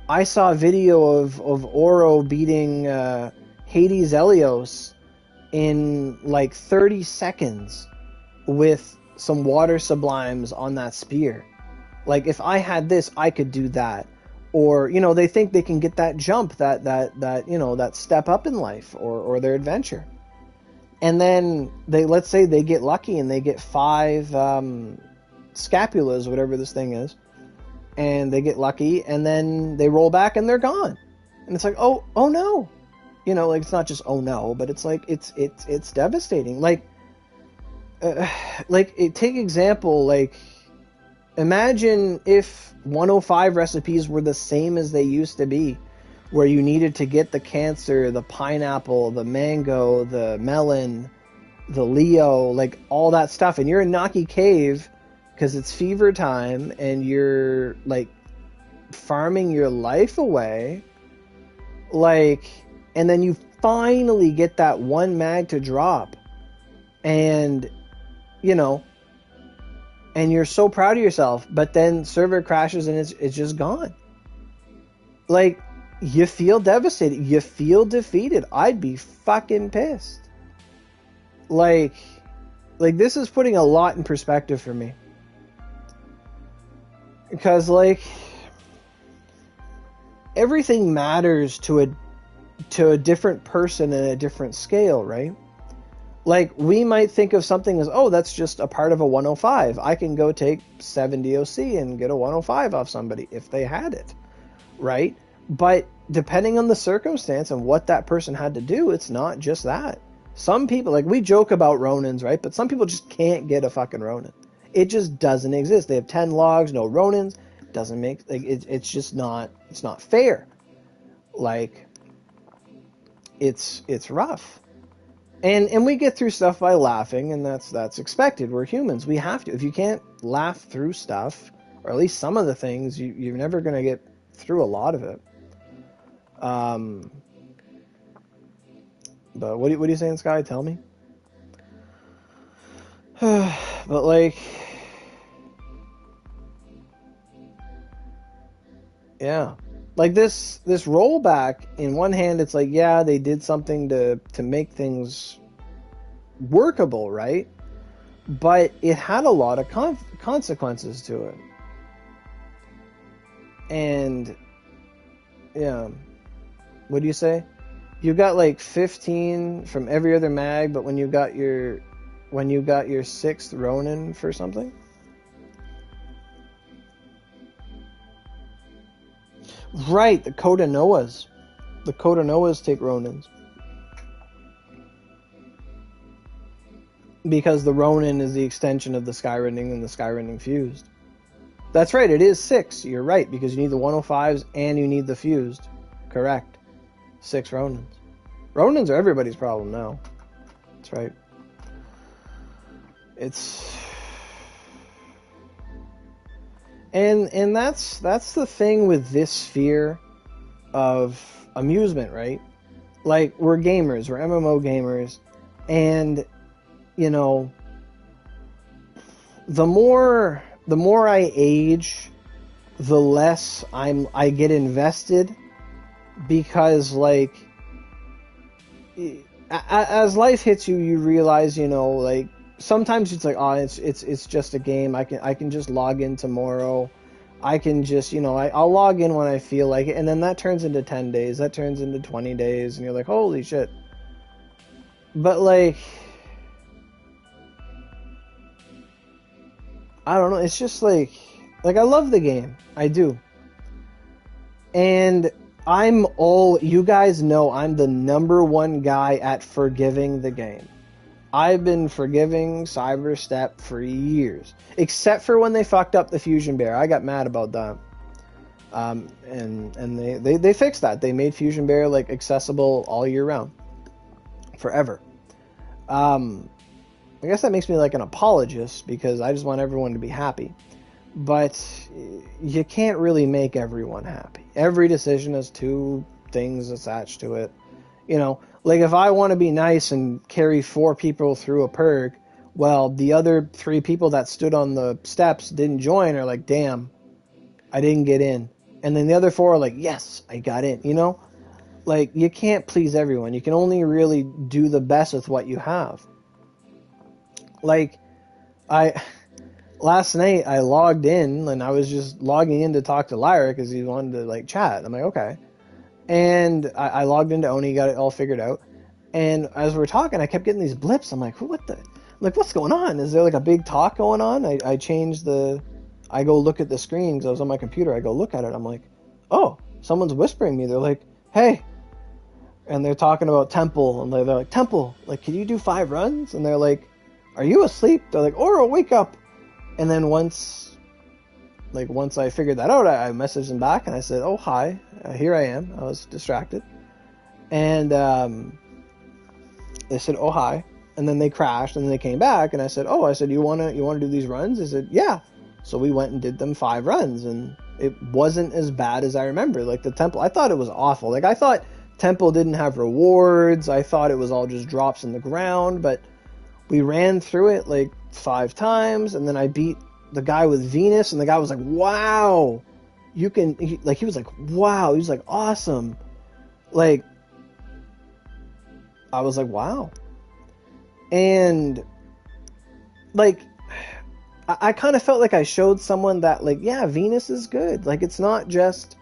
I saw a video of Oro beating Hades Elios in like 30 seconds with some water sublimes on that spear. Like, if I had this, I could do that. Or, you know, they think they can get that jump, that you know, that step up in life or their adventure. And then let's say they get lucky and they get 5 scapulas, whatever this thing is, and they get lucky, and then they roll back and they're gone. And it's like, oh no, you know, like, it's not just oh no, but it's like it's devastating. Like, take example, like, imagine if 105 recipes were the same as they used to be, where you needed to get the cancer, the pineapple, the mango, the melon, the Leo, like all that stuff. And you're in Naki Cave because it's fever time and you're like farming your life away. Like, and then you finally get that one mag to drop. And, you know, and you're so proud of yourself, but then server crashes and it's just gone. Like, you feel devastated. You feel defeated. I'd be fucking pissed. Like this is putting a lot in perspective for me. Because, like, everything matters to a different person in a different scale, right? Like, we might think of something as, oh, that's just a part of a 105. I can go take 7 DOC and get a 105 off somebody if they had it, right? But depending on the circumstance and what that person had to do, it's not just that. Some people, like, we joke about Ronins, right? But some people just can't get a fucking Ronin. It just doesn't exist. They have 10 logs, no Ronins. Doesn't make, like, it's just not, it's not fair. Like, it's rough. And we get through stuff by laughing, and that's expected. We're humans. We have to. If you can't laugh through stuff, or at least some of the things, you're never going to get through a lot of it. But what are you saying, Sky? Tell me. But, like, yeah. Like, this rollback, in one hand, it's like, yeah, they did something to make things workable, right? But it had a lot of consequences to it. And, yeah. What do you say? You got like 15 from every other mag, but when you got your 6th Ronin for something? Right, the Kota Noahs. The Kota Noahs take Ronins. Because the Ronin is the extension of the Skyrending and the Skyrending fused. That's right, it is 6. You're right, because you need the 105s and you need the fused. Correct. 6 Ronins. Ronins are everybody's problem now. That's right. It's... And that's the thing with this sphere of amusement, right? Like, we're gamers, we're MMO gamers, and, you know, the more I age, the less I get invested, because, like, as life hits you, you realize, you know, like, sometimes it's like, oh, it's just a game. I can just log in tomorrow. I can just, you know, I'll log in when I feel like it, and then that turns into 10 days. That turns into 20 days, and you're like, holy shit. But, like, I don't know. It's just like, Like, I love the game. I do. And you guys know I'm the #1 guy at forgiving the game. I've been forgiving Cyberstep for years. Except for when they fucked up the Fusion Bear. I got mad about that. And they fixed that. They made Fusion Bear, like, accessible all year round. Forever. I guess that makes me like an apologist, because I just want everyone to be happy. But you can't really make everyone happy. Every decision has two things attached to it. You know, like, if I want to be nice and carry 4 people through a perk, well, the other 3 people that stood on the steps didn't join, are like, damn, I didn't get in. And then the other 4 are like, yes, I got in, you know? Like, you can't please everyone. You can only really do the best with what you have. Like, last night I logged in, and I was just logging in to talk to Lyra because he wanted to, like, chat. I'm like, okay. And I logged into Oni, got it all figured out. And as we're talking, I kept getting these blips. I'm like, what's going on? Is there, like, a big talk going on? I changed I go look at the screen because I was on my computer. I go look at it. I'm like, oh, someone's whispering me. They're like, hey. And they're talking about Temple. And they're like, Temple, like, can you do 5 runs? And they're like, are you asleep? They're like, Oro, wake up. And then once I figured that out, I messaged them back and I said, oh, hi, here I am. I was distracted. And they said, oh, hi. And then they crashed, and then they came back, and I said, you want to do these runs? They said, yeah. So we went and did them 5 runs, and it wasn't as bad as I remember. Like, the Temple, I thought it was awful. Like, I thought Temple didn't have rewards. I thought it was all just drops in the ground, but we ran through it like 5 times, and then I beat the guy with Venus, and the guy was like, wow, you can, he was like, wow, he was like, awesome. Like, I was like, wow. And, like, I kind of felt like I showed someone that, like, yeah, Venus is good. Like, it's not just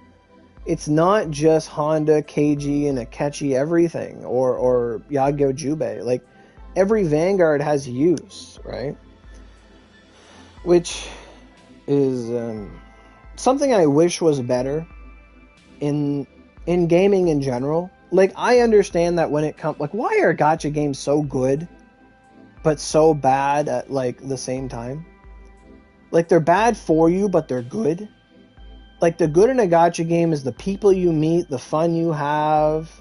Honda, KG, and Akechi everything, or Yagyo Jubei. Like, every Vanguard has use, right? Which is something I wish was better in gaming in general. Like, I understand that when it comes, like, why are gacha games so good but so bad at, like, the same time? Like, they're bad for you, but they're good. Like, the good in a gacha game is the people you meet, the fun you have,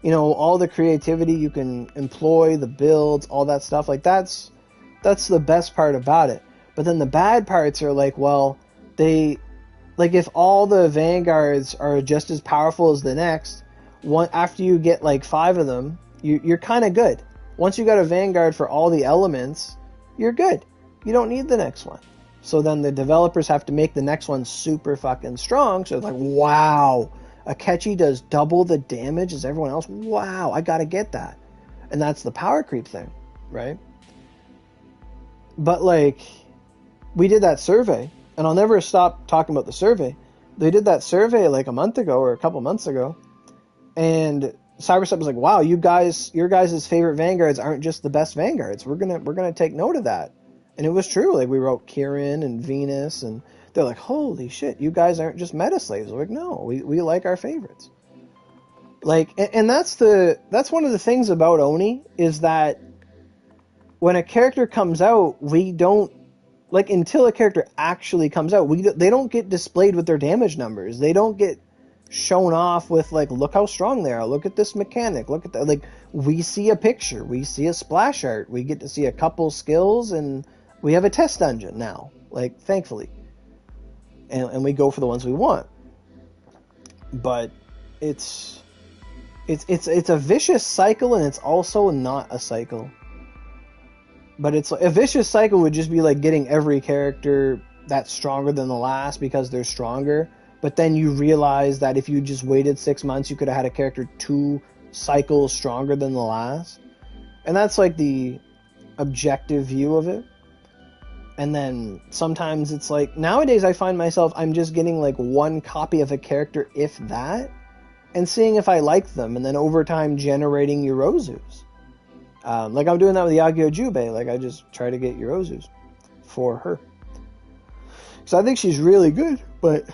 you know, all the creativity you can employ, the builds, all that stuff. Like, that's the best part about it. But then the bad parts are like, well, like, if all the Vanguards are just as powerful as the next, after you get like 5 of them, you're kind of good. Once you got a Vanguard for all the elements, you're good. You don't need the next one. So then the developers have to make the next one super fucking strong. So it's like, wow, Akechi does double the damage as everyone else. Wow, I gotta get that. And that's the power creep thing, right? But, like, we did that survey, and I'll never stop talking about the survey. They did that survey like a month ago or a couple months ago, and Cyberstep was like, wow, your guys' favorite Vanguards aren't just the best Vanguards. We're gonna take note of that. And it was true. Like, we wrote Kirin and Venus, and they're like, holy shit, you guys aren't just meta slaves. We're like, no, we like our favorites. Like, and that's one of the things about Oni, is that when a character comes out, we don't, like, until a character actually comes out, they don't get displayed with their damage numbers. They don't get shown off with, like, look how strong they are. Look at this mechanic. Look at that. Like, we see a picture. We see a splash art. We get to see a couple skills, and we have a test dungeon now, like, thankfully. And we go for the ones we want. But it's a vicious cycle, and it's also not a cycle. But it's a vicious cycle would just be like getting every character that's stronger than the last because they're stronger. But then you realize that if you just waited 6 months, you could have had a character 2 cycles stronger than the last. And that's like the objective view of it. And then sometimes it's like, nowadays I find myself, I'm just getting like 1 copy of a character, if that, and seeing if I like them, and then over time generating Yorozus. Like, I'm doing that with Yagyo Jubei. Like, I just try to get Yorozus for her. So I think she's really good, but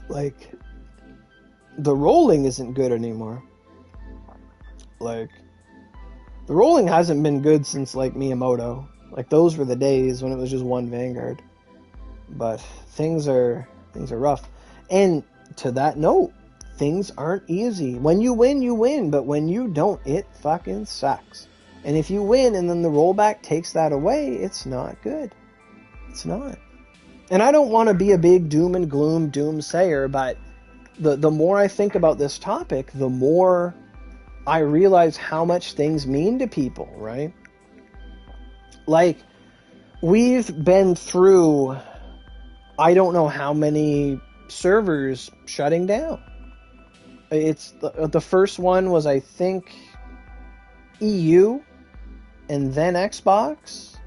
like the rolling isn't good anymore. Like the rolling hasn't been good since like Miyamoto. Like those were the days when it was just one Vanguard. But things are rough. And to that note, things aren't easy. When you win, you win, but when you don't, it fucking sucks. And if you win and then the rollback takes that away, it's not good. It's not. And I don't want to be a big doom and gloom doomsayer, but the more I think about this topic, the more I realize how much things mean to people, right? Like, we've been through, I don't know how many servers shutting down. It's the first one was, I think, EU, and then Xbox,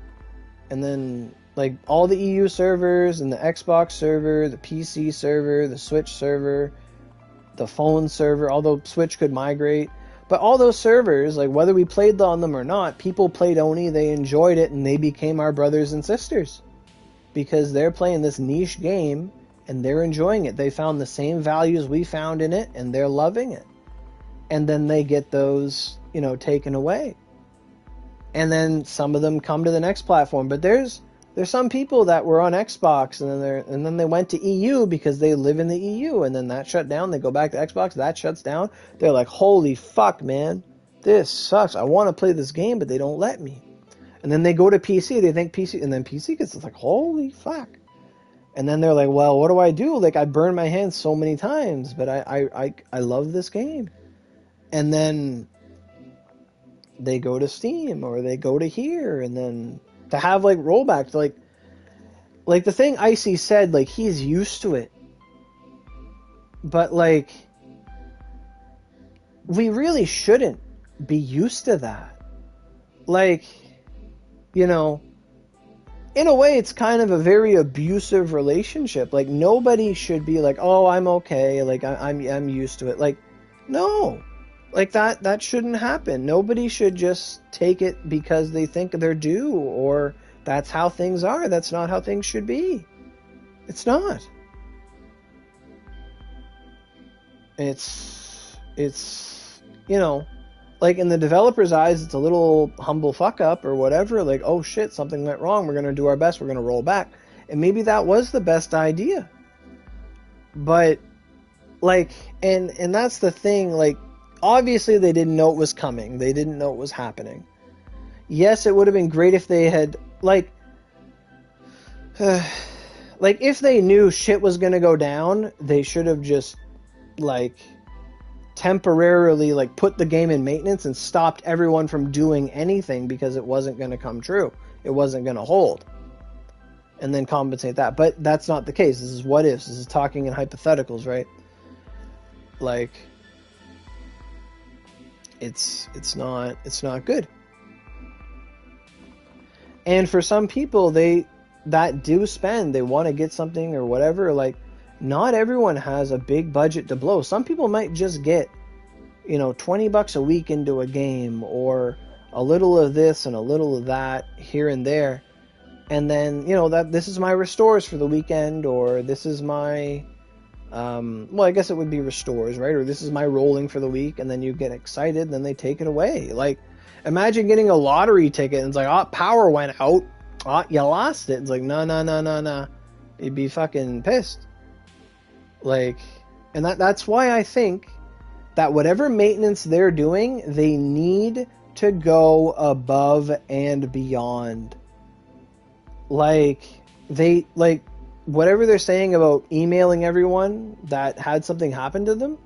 and then like all the EU servers and the Xbox server, the PC server, the Switch server, the phone server, although Switch could migrate. But all those servers, like whether we played on them or not, people played Oni, they enjoyed it, and they became our brothers and sisters. Because they're playing this niche game, and they're enjoying it. They found the same values we found in it, and they're loving it. And then they get those, taken away. And then some of them come to the next platform. But there's some people that were on Xbox and then they went to EU because they live in the EU, and then that shut down. They go back to Xbox, that shuts down. They're like, holy fuck, man, this sucks. I want to play this game, but they don't let me. And then they go to PC, they think PC, and then PC gets like, holy fuck. And then they're like, well, what do I do? Like, I burned my hands so many times, but I love this game. And then they go to Steam or they go to here, and then to have like rollbacks, like the thing Icy said, like he's used to it, but like we really shouldn't be used to that. Like, in a way it's kind of a very abusive relationship. Like nobody should be like, oh, I'm okay, like I'm used to it. Like, no. Like that shouldn't happen. Nobody should just take it because they think they're due or that's how things are. That's not how things should be. It's not. It's like in the developer's eyes, it's a little humble fuck up or whatever. Like, oh shit, something went wrong. We're going to do our best. We're going to roll back. And maybe that was the best idea. But like, and that's the thing, like, obviously, they didn't know it was coming. They didn't know it was happening. Yes, it would have been great if they had, like if they knew shit was going to go down, they should have just, like, temporarily, like, put the game in maintenance and stopped everyone from doing anything because it wasn't going to come true. It wasn't going to hold. And then compensate that. But that's not the case. This is what ifs. This is talking in hypotheticals, right? Like, it's not good. And for some people, that do spend, they want to get something or whatever, like, not everyone has a big budget to blow. Some people might just get, $20 a week into a game, or a little of this and a little of that here and there. And then, that this is my restores for the weekend, or this is my, well, I guess it would be restores, right? Or this is my rolling for the week, and then you get excited, and then they take it away. Like, imagine getting a lottery ticket, and it's like, oh, power went out. Oh, you lost it. It's like, no. You'd be fucking pissed. Like, and that's why I think that whatever maintenance they're doing, they need to go above and beyond. Like, whatever they're saying about emailing everyone that had something happen to them,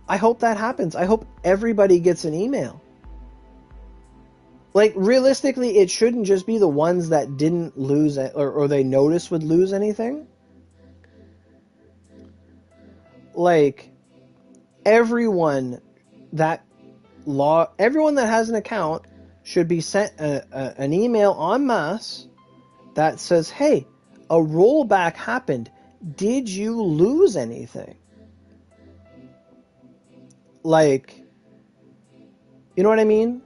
I hope that happens. I hope everybody gets an email. Like, realistically, it shouldn't just be the ones that didn't lose or they noticed would lose anything. Like, everyone that has an account should be sent an email en masse that says, hey, a rollback happened. Did you lose anything? Like, you know what I mean?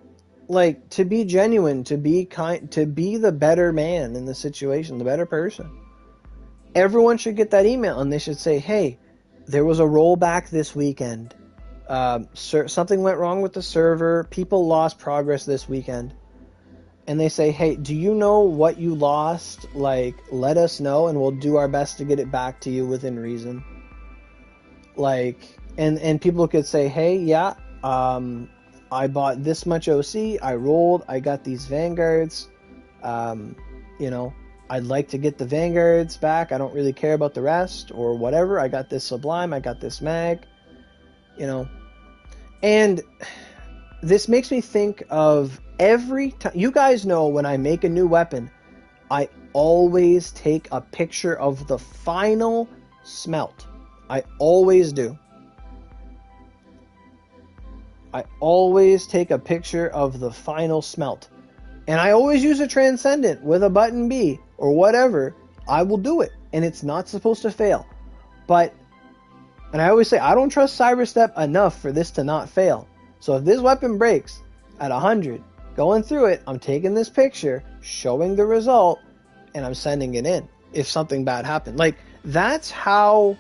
Like, to be genuine, to be kind, to be the better man in the situation, the better person. everyone should get that email, and they should say, hey, there was a rollback this weekend. Something went wrong with the server. People lost progress this weekend. And they say, hey, do you know what you lost? Like, let us know, and we'll do our best to get it back to you within reason. Like, and people could say, hey, yeah, I bought this much OC, I rolled, I got these Vanguards, you know, I'd like to get the Vanguards back, I don't really care about the rest, or whatever, I got this Sublime, I got this Mag, you know. And this makes me think of every time, you guys know when I make a new weapon, I always take a picture of the final smelt. I always do. I always take a picture of the final smelt. And I always use a transcendent with a button B or whatever. I will do it. And it's not supposed to fail. But, and I always say, I don't trust Cyberstep enough for this to not fail. So if this weapon breaks at 100, going through it, I'm taking this picture, showing the result, and I'm sending it in if something bad happened. Like, that's how,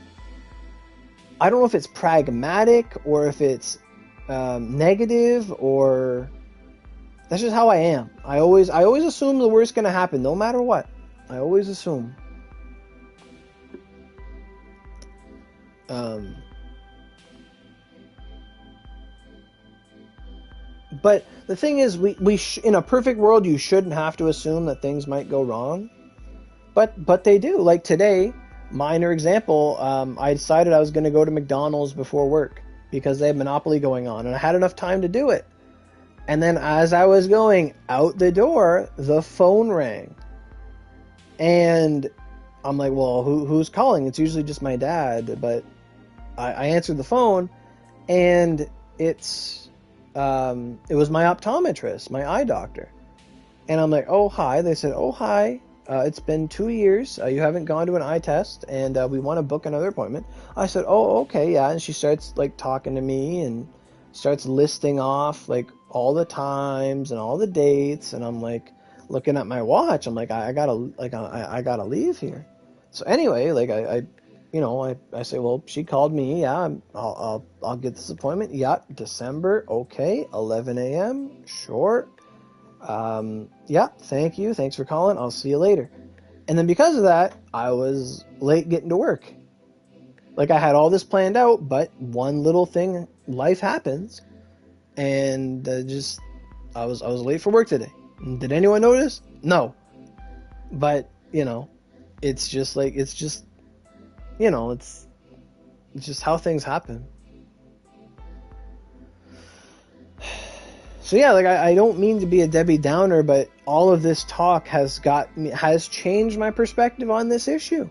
I don't know if it's pragmatic or if it's negative, or that's just how I am. I always assume the worst going to happen no matter what. I always assume. But the thing is, we in a perfect world, you shouldn't have to assume that things might go wrong, but they do. Like today, minor example, I decided I was going to go to McDonald's before work because they had Monopoly going on, and I had enough time to do it. And then as I was going out the door, the phone rang. And I'm like, well, who's calling? It's usually just my dad. But I answered the phone, and it was my optometrist, my eye doctor. And I'm like, oh, hi. They said, oh, hi. It's been 2 years. You haven't gone to an eye test, and we want to book another appointment. I said, oh, okay, yeah. And she starts like talking to me and starts listing off like all the times and all the dates. And I'm like looking at my watch. I'm like, I gotta leave here. So anyway, like I say, well, she called me. Yeah, I'll get this appointment. Yeah, December. Okay, 11 a.m. Sure. Yeah, thank you. Thanks for calling. I'll see you later. And then because of that, I was late getting to work. Like I had all this planned out, but one little thing, life happens, and I was late for work today. Did anyone notice? No. But, it's just how things happen. So yeah, like I don't mean to be a Debbie Downer, but all of this talk has changed my perspective on this issue.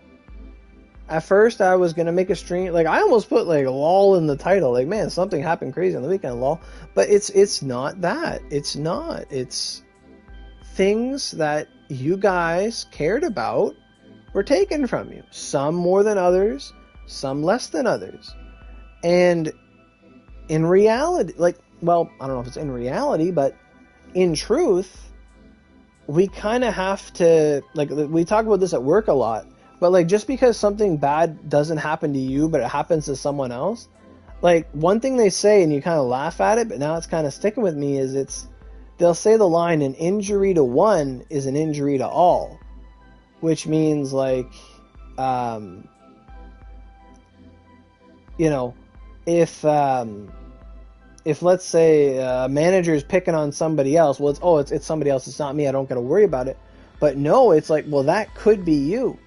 At first, I was gonna make a stream, like I almost put like lol in the title, like man, something happened crazy on the weekend, lol. But it's not that. It's not. It's things that you guys cared about were taken from you. Some more than others, some less than others. And in reality, like, well, I don't know if it's in reality, but in truth, we kind of have to, like, we talk about this at work a lot, but like, just because something bad doesn't happen to you, but it happens to someone else, like, one thing they say, and you kind of laugh at it, but now it's kind of sticking with me, is they'll say the line, an injury to one is an injury to all, which means, like, if let's say a manager is picking on somebody else, well, it's somebody else, it's not me, I don't got to worry about it. But no, it's like, well, that could be you.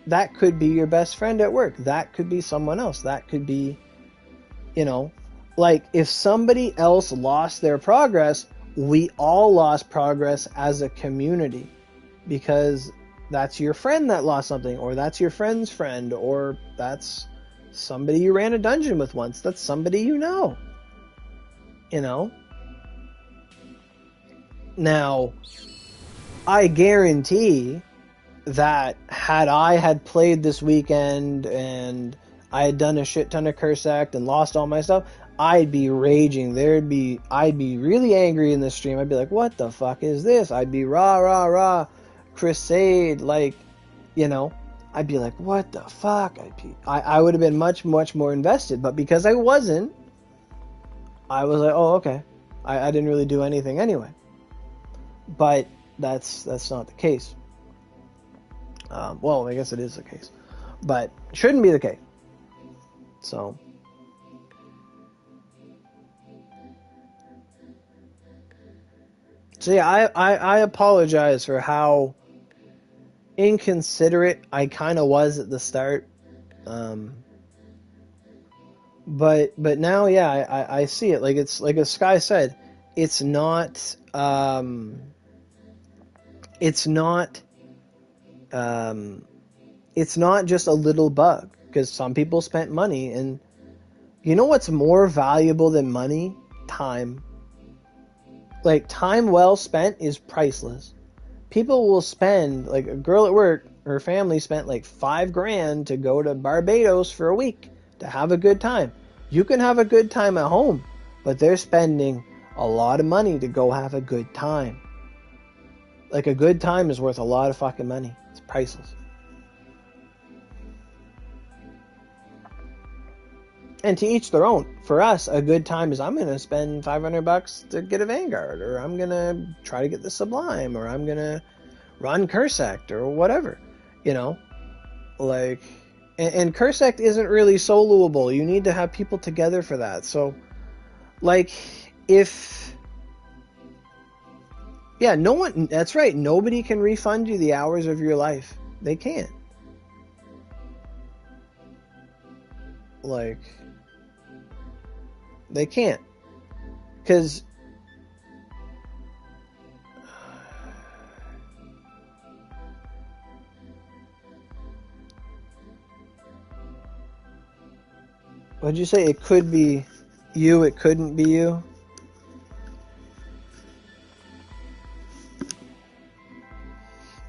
That could be your best friend at work. That could be someone else. That could be, like if somebody else lost their progress, we all lost progress as a community, because that's your friend that lost something, or that's your friend's friend, or that's somebody you ran a dungeon with once. That's somebody you know. Now, I guarantee that had I had played this weekend and I had done a shit ton of curse act and lost all my stuff, I'd be raging. I'd be really angry in the stream. I'd be like, what the fuck is this? I'd be rah, rah, rah, crusade, like, I'd be like, what the fuck? I would have been much more invested. But because I wasn't, I was like, oh, okay. I didn't really do anything anyway. But that's not the case. Well, I guess it is the case. But shouldn't be the case. So yeah, I apologize for how inconsiderate I kind of was at the start. But now, yeah, I see it. Like, it's like as Sky said, it's not it's not just a little bug, because some people spent money, and you know what's more valuable than money? Time. Like, time well spent is priceless. People will spend, like, a girl at work, her family spent like $5,000 to go to Barbados for a week to have a good time. You can have a good time at home, but they're spending a lot of money to go have a good time. Like, a good time is worth a lot of fucking money. It's priceless. And to each their own. For us, a good time is, I'm going to spend $500 to get a Vanguard, or I'm going to try to get the Sublime, or I'm going to run Cursect, or whatever. You know? Like, and Cursect isn't really soloable. You need to have people together for that. So, like, yeah, no one, that's right, nobody can refund you the hours of your life. They can't. Like, they can't. Because what'd you say? It could be you, it couldn't be you?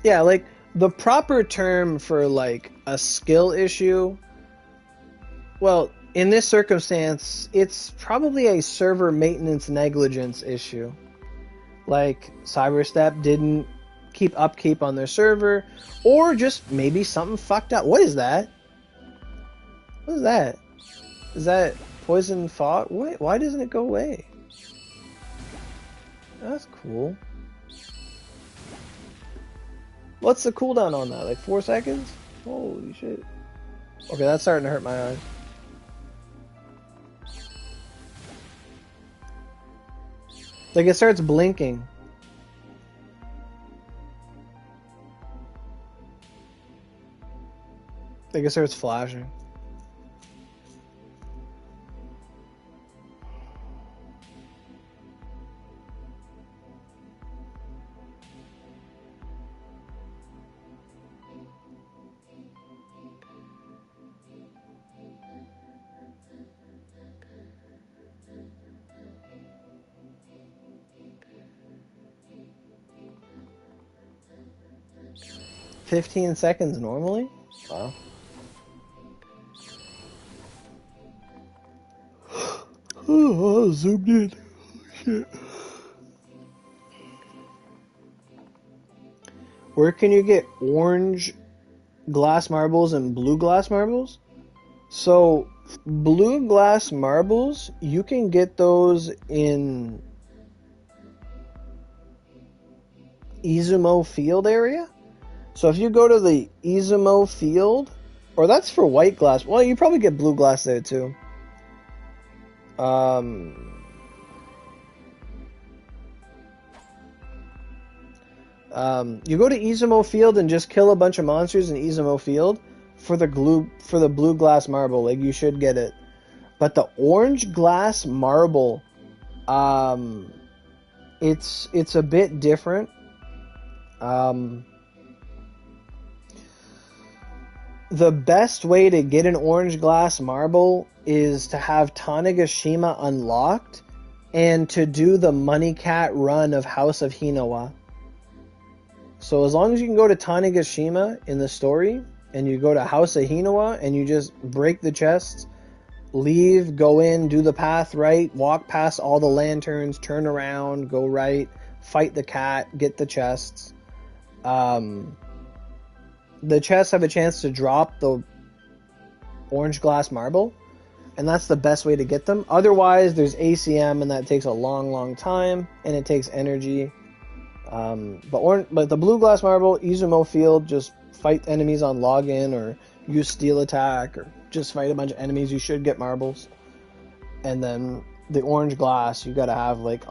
Yeah, like, the proper term for, like, a skill issue, well, in this circumstance, it's probably a server maintenance negligence issue. Like, Cyberstep didn't keep upkeep on their server, or just maybe something fucked up. What is that? What is that? Is that poison fog? Why doesn't it go away? That's cool. What's the cooldown on that? Like 4 seconds? Holy shit. Okay, that's starting to hurt my eyes. Like, it starts blinking. Like, it starts flashing. "15 seconds normally?" Wow. Oh, zoomed in. Shit. Where can you get orange glass marbles and blue glass marbles? So, blue glass marbles, you can get those in Izumo Field area. So if you go to the Izumo Field, or that's for white glass. Well, you probably get blue glass there too. You go to Izumo Field and just kill a bunch of monsters in Izumo Field for the blue glass marble. Like, you should get it. But the orange glass marble, it's a bit different. The best way to get an orange glass marble is to have Tanegashima unlocked and to do the Money Cat run of House of Hinawa. So as long as you can go to Tanegashima in the story, and you go to House of Hinawa, and you just break the chests, leave, go in, do the path right, walk past all the lanterns, turn around, go right, fight the cat, get the chests. the chests have a chance to drop the orange glass marble, and that's the best way to get them. Otherwise, there's ACM, and that takes a long time, and it takes energy. But the blue glass marble, Izumo field, just fight enemies on login, or use steel attack, or just fight a bunch of enemies. You should get marbles. And then the orange glass, you gotta have like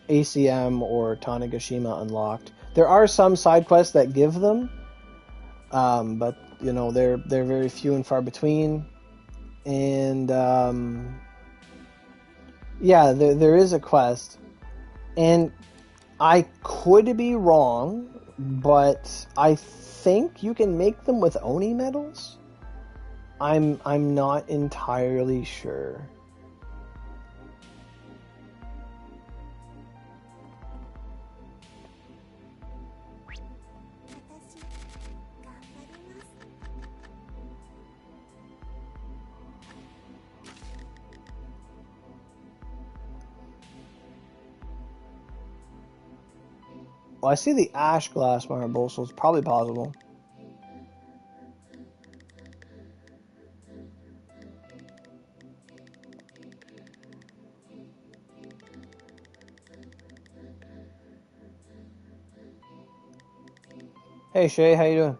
ACM or Tanegashima unlocked. There are some side quests that give them, but you know they're very few and far between. And yeah, there is a quest, and I could be wrong, but I think you can make them with Oni medals. I'm not entirely sure. Well, I see the ash glass marble, so it's probably possible. Hey Shay, how you doing?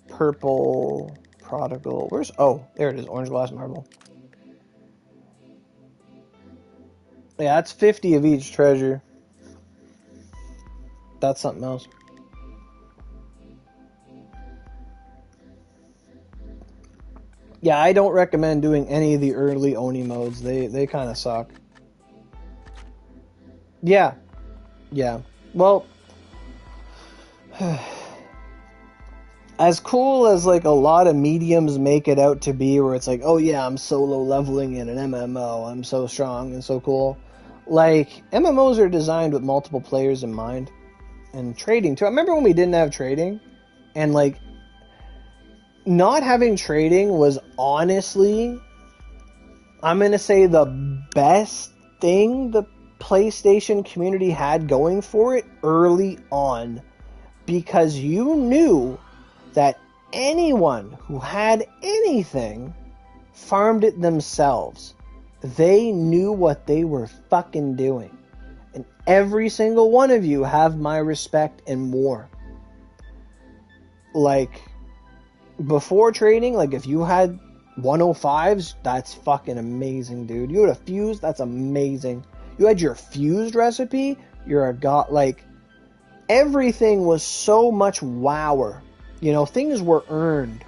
Purple prodigal. Where's... Oh, there it is. Orange glass marble. Yeah, that's 50 of each treasure. That's something else. Yeah, I don't recommend doing any of the early Oni modes. They kind of suck. Yeah. Yeah. Well, as cool as like a lot of mediums make it out to be, where it's like, oh yeah, I'm solo leveling in an MMO, I'm so strong and so cool. Like, MMOs are designed with multiple players in mind. And trading too. I remember when we didn't have trading, and like, not having trading was honestly, I'm gonna say, the best thing the PlayStation community had going for it early on, because you knew that anyone who had anything farmed it themselves. They knew what they were fucking doing. And every single one of you have my respect and more. Like, before trading, like, if you had 105s, that's fucking amazing, dude. You had a fuse, that's amazing. You had your fused recipe, you're a god. Like, everything was so much wower. You know, things were earned.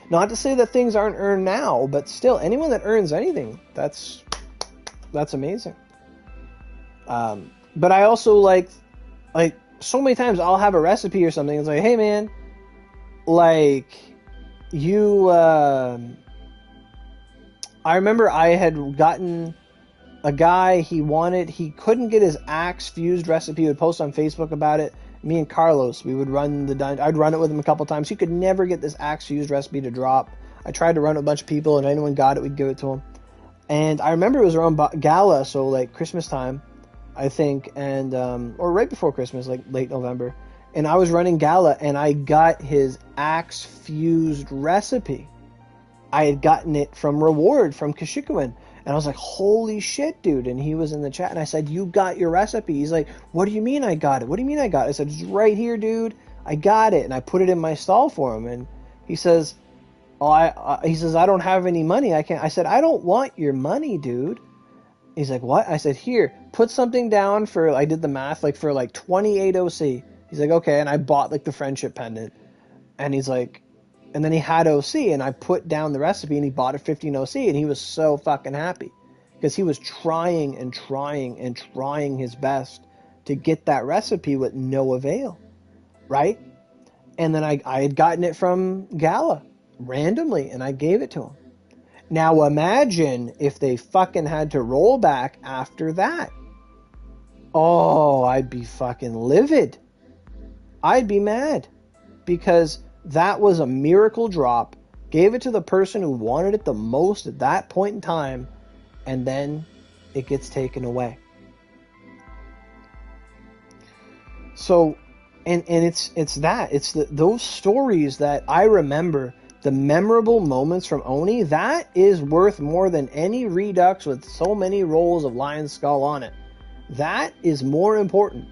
Not to say that things aren't earned now, but still, anyone that earns anything, that's amazing. But I also like so many times I'll have a recipe or something. It's like, hey man, like you, I remember I had gotten a guy, he couldn't get his axe fused recipe. He would post on Facebook about it. Me and Carlos, we would run the dungeon. I'd run it with him a couple times. He could never get this axe fused recipe to drop. I tried to run it with a bunch of people, and if anyone got it, we'd give it to him. And I remember it was around Gala, so like Christmas time, I think, and or right before Christmas, like late November. And I was running Gala, and I got his axe fused recipe. I had gotten it from Reward from Kashikuin. And I was like, holy shit, dude. And he was in the chat, and I said, you got your recipe. He's like, what do you mean I got it? What do you mean I got it? I said, it's right here, dude. I got it. And I put it in my stall for him. And he says, he says, I don't have any money. I can't. I said, I don't want your money, dude. He's like, what? I said, here, put something down for, I did the math, like for like 28 OC. He's like, okay. And I bought like the friendship pendant. And he's like, and then he had OC, and I put down the recipe, and he bought a 15 OC, and he was so fucking happy. Because he was trying and trying and trying his best to get that recipe with no avail. Right? And then I had gotten it from Gala, randomly, and I gave it to him. Now imagine if they fucking had to roll back after that. Oh, I'd be fucking livid. I'd be mad. Because that was a miracle drop. Gave it to the person who wanted it the most at that point in time, and then it gets taken away. So And it's those stories that I remember, the memorable moments from Oni, that is worth more than any Redux with so many rolls of Lion Skull on it. That is more important.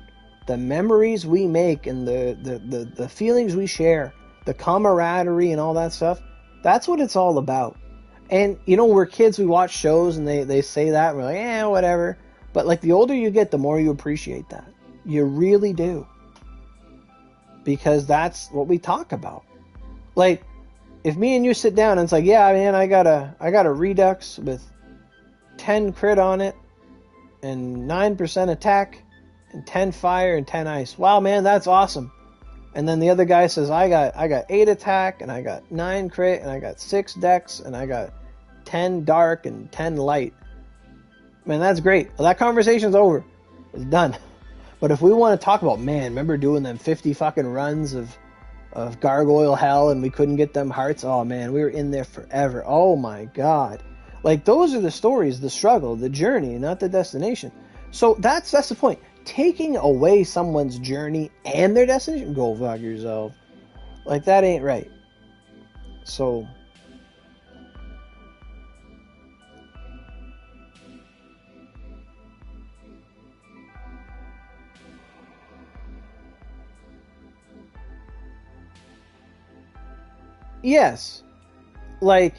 The memories we make and the feelings we share, the camaraderie and all that stuff, that's what it's all about. And, you know, we're kids, we watch shows and they say that, and we're like, whatever. But, like, the older you get, the more you appreciate that. You really do. Because that's what we talk about. Like, if me and you sit down and it's like, yeah, man, I got a Redux with 10 crit on it and 9% attack and 10 fire and 10 ice. Wow, man, that's awesome. And then the other guy says, I got 8 attack and I got 9 crit and I got 6 dex and I got 10 dark and 10 light. Man, that's great. Well, that conversation's over. It's done. But if we want to talk about, man, remember doing them 50 fucking runs of Gargoyle Hell and we couldn't get them hearts? Oh, man, we were in there forever. Oh, my God. Like, those are the stories, the struggle, the journey, not the destination. So that's the point. Taking away someone's journey and their destination, go fuck yourself. Like, that ain't right. So... yes, like,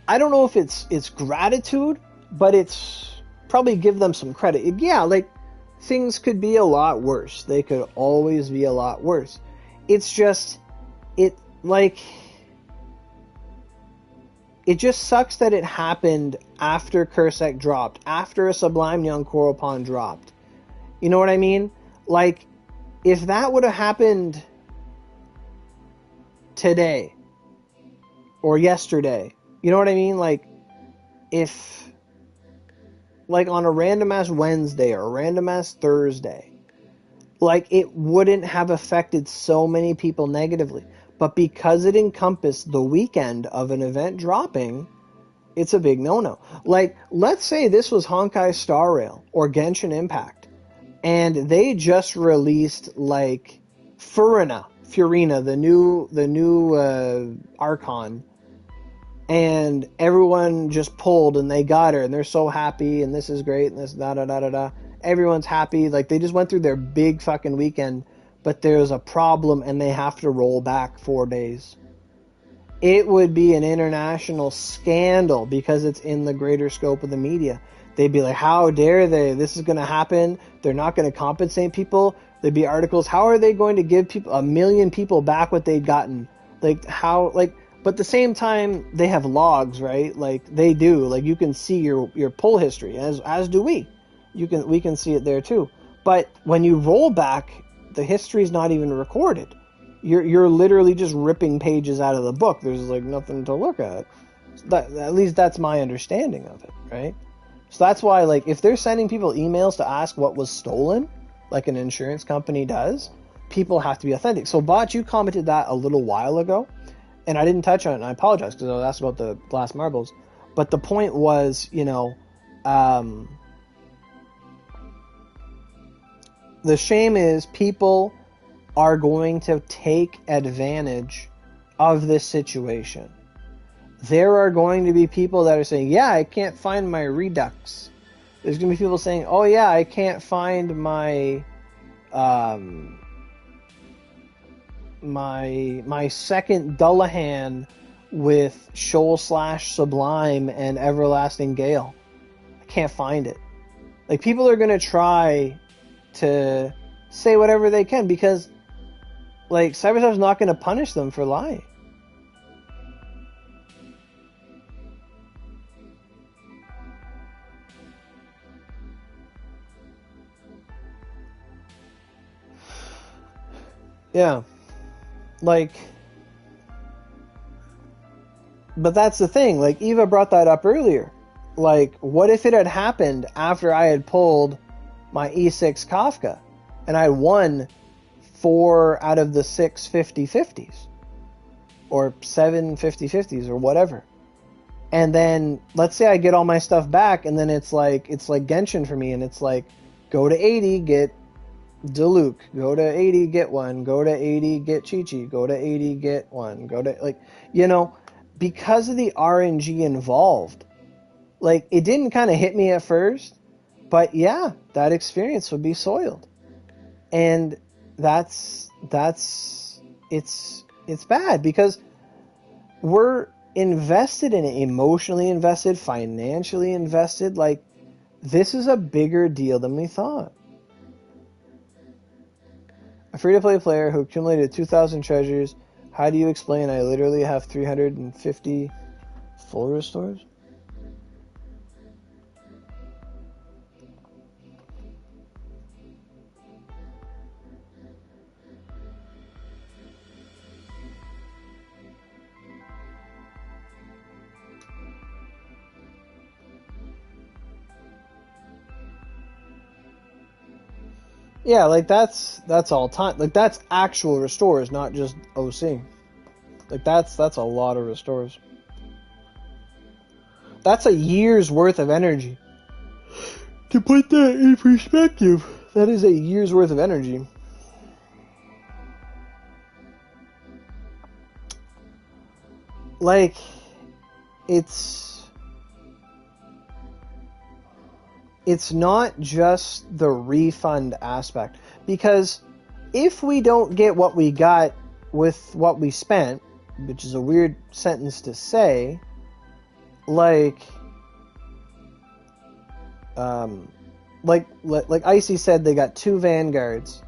I don't know if it's gratitude, but it's probably give them some credit. Yeah, like, things could be a lot worse. They could always be a lot worse. It's just, it just sucks that it happened after Kursek dropped, after a Sublime Young Coropan dropped. You know what I mean? Like, if that would have happened today, or yesterday. You know what I mean? Like, if, like, on a random ass Wednesday or a random ass Thursday, like, it wouldn't have affected so many people negatively. But because it encompassed the weekend of an event dropping, it's a big no-no. Like, let's say this was Honkai Star Rail or Genshin Impact, and they just released, like, Furina, the new Archon, and everyone just pulled and they got her and they're so happy and this is great and this da-da-da-da-da. Everyone's happy. Like, they just went through their big fucking weekend, but there's a problem and they have to roll back 4 days. It would be an international scandal because it's in the greater scope of the media. They'd be like, how dare they? This is going to happen. They're not going to compensate people. There'd be articles. How are they going to give people 1 million people back what they'd gotten? Like, how, like, but at the same time, they have logs, right? Like, they do. Like, you can see your pull history, as do we. We can see it there too. But when you roll back, the history's not even recorded. You're literally just ripping pages out of the book. There's, like, nothing to look at. At least that's my understanding of it, right? So that's why, like, if they're sending people emails to ask what was stolen, like an insurance company does, people have to be authentic. So, Bot, you commented that a little while ago, and I didn't touch on it, and I apologize because I was asked about the glass marbles. But the point was, you know, the shame is people are going to take advantage of this situation. There are going to be people that are saying, yeah, I can't find my Redux. There's going to be people saying, oh yeah, I can't find my my second Dullahan with Shoal Slash Sublime and Everlasting Gale. I can't find it. Like, people are going to try to say whatever they can because, like, Cybersoft's not going to punish them for lying. Yeah. Like, but that's the thing. Like, Eva brought that up earlier. Like, what if it had happened after I had pulled my E6 Kafka and I won 4 out of the 6 50-50s or 7 50-50s or whatever? And then let's say I get all my stuff back and then it's like Genshin for me, and it's like, go to 80, get Diluc, go to 80, get one. Go to 80, get Chi-Chi. Go to 80, get one. Go to, like, you know, because of the RNG involved, like, it didn't kind of hit me at first, but yeah, that experience would be soiled. And it's bad because we're invested in it, emotionally invested, financially invested. Like, this is a bigger deal than we thought. A free-to-play player who accumulated 2,000 treasures. How do you explain I literally have 350 full restores? Yeah, like that's all time. Like that's actual restores, not just OC. Like that's a lot of restores. That's a year's worth of energy. To put that in perspective, that is a year's worth of energy. Like, it's not just the refund aspect. Because if we don't get what we got with what we spent, which is a weird sentence to say, like Icy said, they got 2 Vanguards,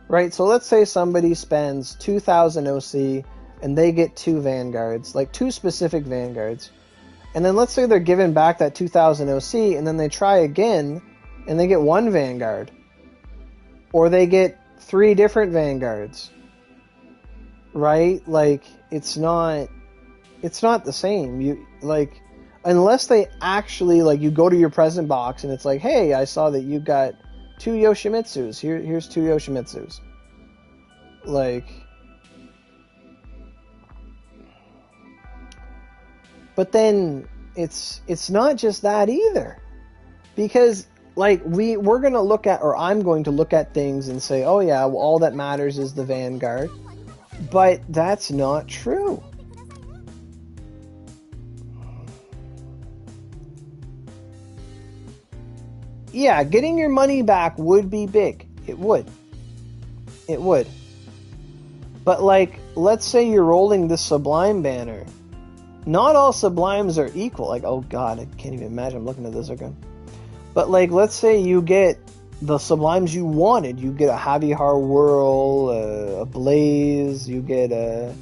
right? So let's say somebody spends 2,000 OC and they get 2 Vanguards, like 2 specific Vanguards. And then let's say they're given back that 2,000 OC and then they try again and they get 1 Vanguard. Or they get 3 different Vanguards. Right? Like, it's not the same. You, like, unless they actually, like, you go to your present box and it's like, hey, I saw that you got 2 Yoshimitsus. Here's 2 Yoshimitsus. Like, but then it's not just that either. Because, like, we're going to look at, or I'm going to look at things and say, oh yeah, well, all that matters is the Vanguard. But that's not true. Yeah, getting your money back would be big. It would. It would. But, like, let's say you're rolling the Sublime banner. Not all Sublimes are equal. Like, oh god, I can't even imagine I'm looking at this again. But, like, let's say you get the Sublimes you wanted. You get a Javihar Whirl, a Blaze, you get a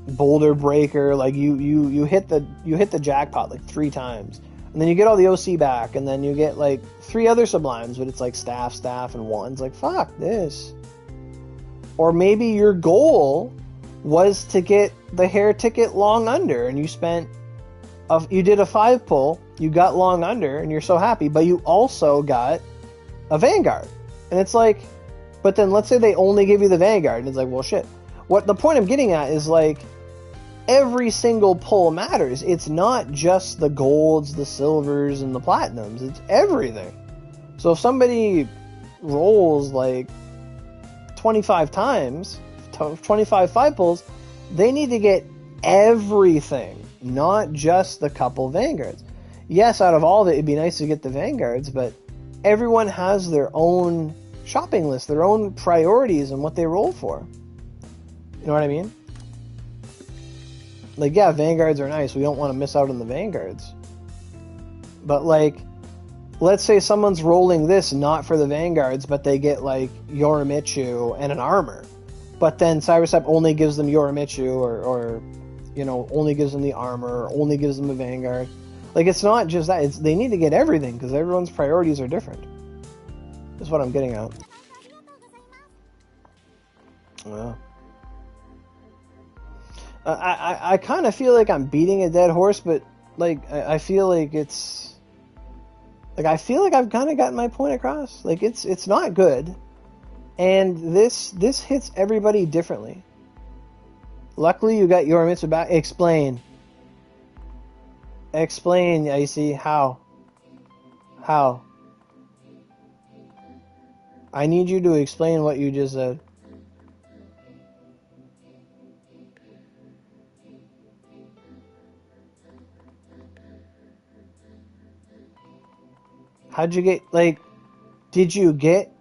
Boulder Breaker. Like, you hit the jackpot like 3 times. And then you get all the OC back, and then you get like 3 other Sublimes, but it's like staff, and wands. Like, fuck this. Or maybe your goal was to get the hair ticket long under, and you did a 5 pull, you got long under, and you're so happy, but you also got a Vanguard. And it's like, but then let's say they only give you the Vanguard, and it's like, well, shit. What the point I'm getting at is, like, every single pull matters. It's not just the golds, the silvers, and the platinums. It's everything. So if somebody rolls, like, 25 times, 25 5 pulls, they need to get everything, not just the couple Vanguards. Yes, out of all of it, it'd be nice to get the Vanguards, but everyone has their own shopping list, their own priorities and what they roll for. You know what I mean? Like, yeah, Vanguards are nice. We don't want to miss out on the Vanguards. But, like, let's say someone's rolling this not for the Vanguards, but they get, like, Yorimitsu and an armor. But then Cyrusep only gives them Yorimitsu or you know, only gives them the armor, or only gives them a Vanguard. Like, it's not just that. They need to get everything because everyone's priorities are different. That's what I'm getting at. Yeah. I kind of feel like I'm beating a dead horse, but, like, I feel like it's... Like, I feel like I've kind of gotten my point across. Like, it's not good. And this hits everybody differently. Luckily, you got Yorimitsu back. Explain. Explain, Icy. How? I need you to explain what you just said. How'd you get, like, did you get,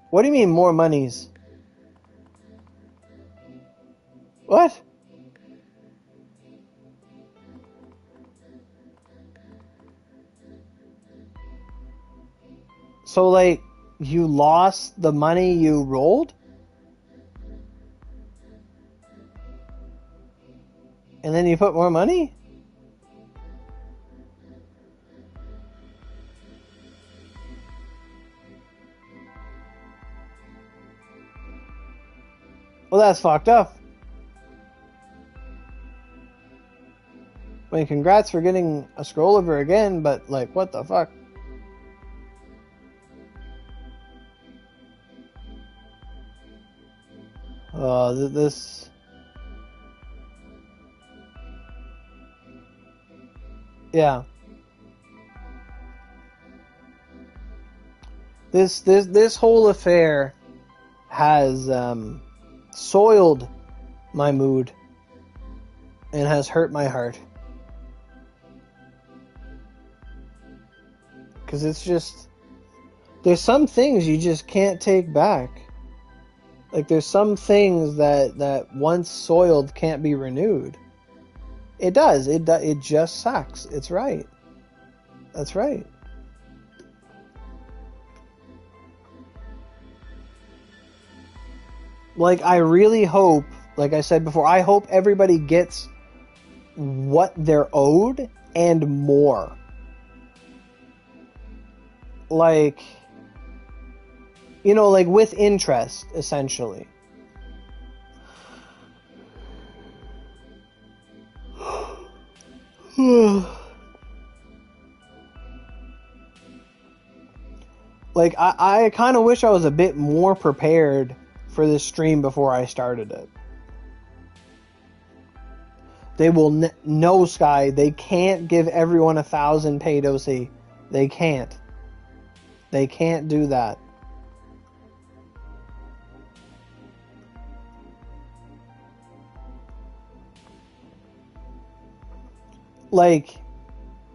what do you mean more monies? What? So, like, you lost the money you rolled? And then you put more money? Well, that's fucked up. I mean, congrats for getting a scroll over again, but, like, what the fuck? This... Yeah. This whole affair has, soiled my mood and has hurt my heart. Because it's just... There's some things you just can't take back. Like, there's some things that once soiled can't be renewed. It does. It just sucks. It's right. That's right. Like, I really hope, like I said before, I hope everybody gets what they're owed and more. Like... You know, like with interest, essentially. Like, I kind of wish I was a bit more prepared for this stream before I started it. They will no, Sky, they can't give everyone 1,000 paid OC. They can't. They can't do that. Like,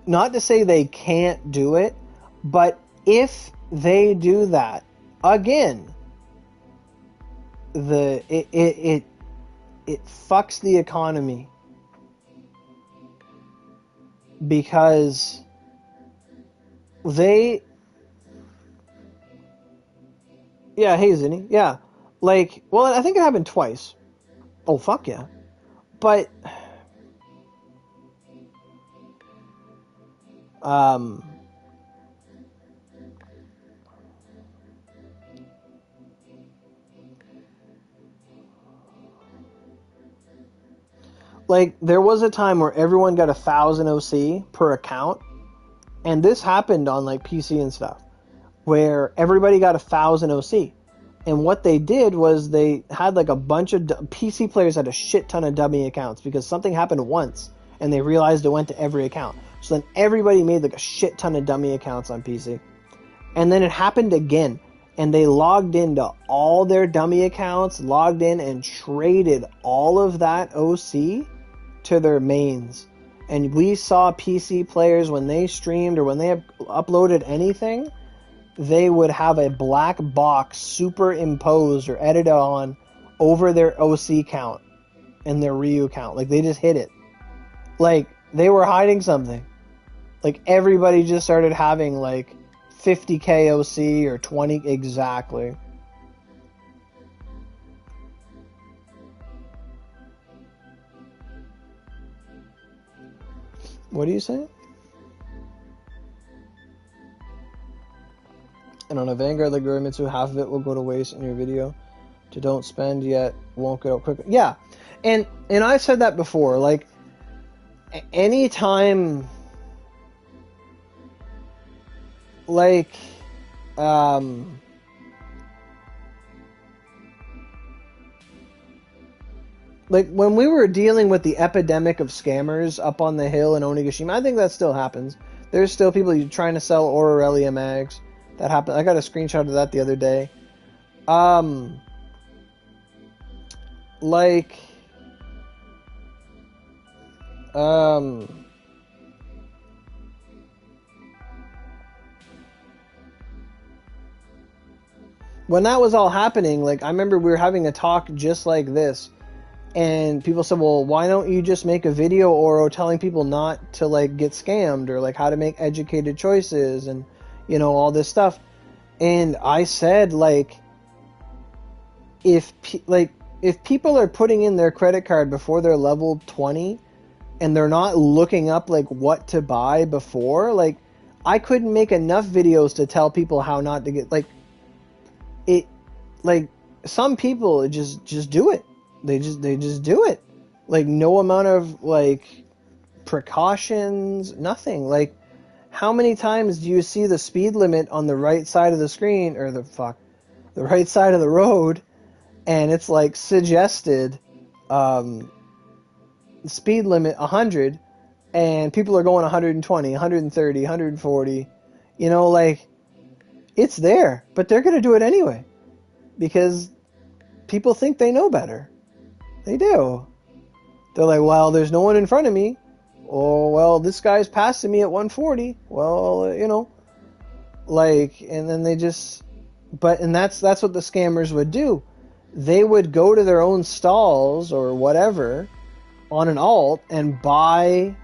not to say they can't do it, but if they do that, again, it fucks the economy. Because they... Yeah, hey, Zinni. Yeah. Like, well, I think it happened twice. Oh, fuck yeah. But... like, there was a time where everyone got 1,000 OC per account, and this happened on, like, PC and stuff, where everybody got 1,000 OC, and what they did was they had, like, a bunch of... PC players had a shit ton of dummy accounts, because something happened once, and they realized it went to every account. So then everybody made like a shit ton of dummy accounts on PC. And then it happened again. And they logged into all their dummy accounts, logged in and traded all of that OC to their mains. And we saw PC players when they streamed or when they uploaded anything, they would have a black box superimposed or edited on over their OC count and their Ryu count. Like, they just hid it. Like, they were hiding something. Like, everybody just started having, like, 50k OC or 20... Exactly. What are you saying? And on a Vanguard like Gurimitsu, half of it will go to waste in your video. To don't spend yet, won't get out quickly. Yeah. And I've said that before. Like, anytime... Like, like, when we were dealing with the epidemic of scammers up on the hill in Onigashima, I think that still happens. There's still people trying to sell Aurelia mags. that happened. I got a screenshot of that the other day. Like, when that was all happening, like, I remember we were having a talk just like this, and people said, well, why don't you just make a video, Oro, telling people not to, like, get scammed, or, like, how to make educated choices, and, you know, all this stuff. And I said, like, if people are putting in their credit card before they're level 20, and they're not looking up, like, what to buy before, like, I couldn't make enough videos to tell people how not to get, like, it, like, some people just do it. They just do it. Like, no amount of, like, precautions, nothing. Like, how many times do you see the speed limit on the right side of the screen, or the right side of the road, and it's, like, suggested, speed limit 100, and people are going 120, 130, 140, you know, like, it's there, but they're going to do it anyway, because people think they know better. They do. They're like, well, there's no one in front of me. Oh, well, this guy's passing me at 140. Well, you know, like, and then they just, and that's what the scammers would do. They would go to their own stalls or whatever on an alt and buy,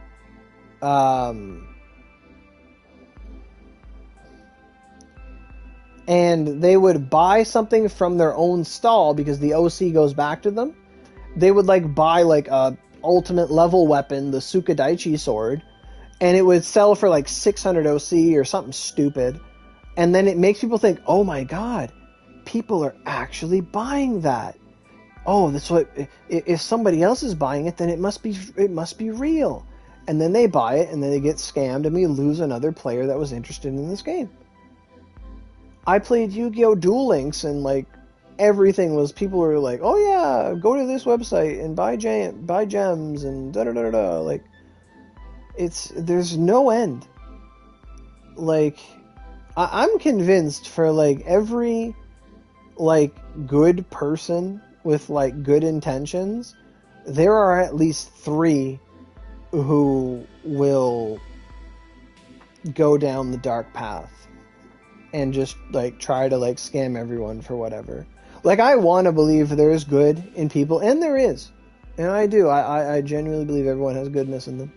and they would buy something from their own stall because the OC goes back to them. They would, like, buy, like, a ultimate level weapon, the Sukadaichi sword, and it would sell for, like, 600 OC or something stupid. And then it makes people think, oh my god, people are actually buying that. Oh, that's what, if somebody else is buying it, then it must be real. And then they buy it, and then they get scammed, and we lose another player that was interested in this game. I played Yu-Gi-Oh! Duel Links, and, like, everything was, people were like, oh yeah, go to this website and buy gems and da-da-da-da-da. Like, there's no end. Like, I'm convinced for, like, every, like, good person with, like, good intentions, there are at least 3 who will go down the dark path and just, like, try to, like, scam everyone for whatever. Like, I want to believe there's good in people, and there is. And I do. I genuinely believe everyone has goodness in them.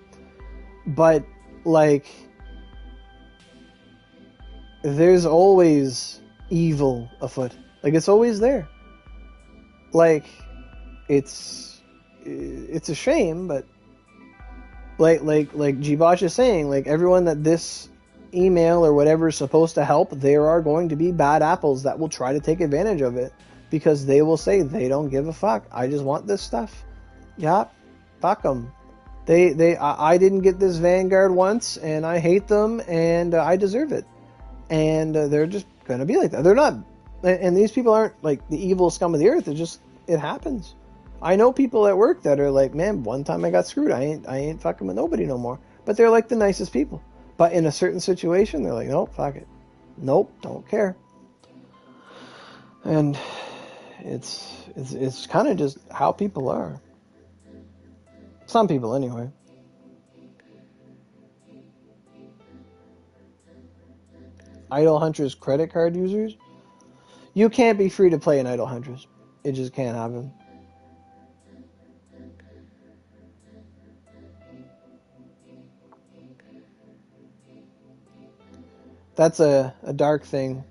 But, like, there's always evil afoot. Like, it's always there. Like, it's a shame, but like G-Botch is saying, like, everyone that this email or whatever is supposed to help, there are going to be bad apples that will try to take advantage of it, because they will say they don't give a fuck. I just want this stuff. Yeah, fuck them. I didn't get this Vanguard once, and I hate them, and I deserve it. And they're just gonna be like that. They're not, and these people aren't, like, the evil scum of the earth. It happens. I know people at work that are like, man, one time I got screwed. I ain't fucking with nobody no more. But they're, like, the nicest people. But in a certain situation, they're like, nope, fuck it. Nope, don't care. And it's kind of just how people are. Some people, anyway. Idle Hunters credit card users? You can't be free to play in Idle Hunters. It just can't happen. That's a dark thing.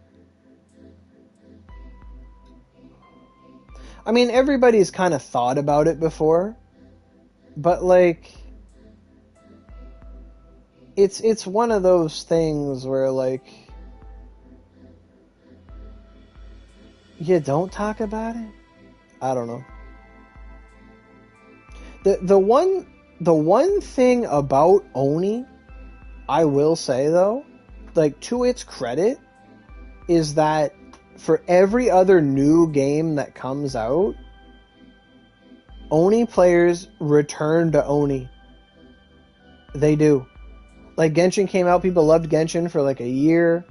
I mean, everybody's kind of thought about it before, but, like, it's one of those things where, like, you don't talk about it? I don't know. The one thing about Oni, I will say, though, like, to its credit, is that for every other new game that comes out, Oni players return to Oni. They do. Like, Genshin came out, people loved Genshin for, like, a year.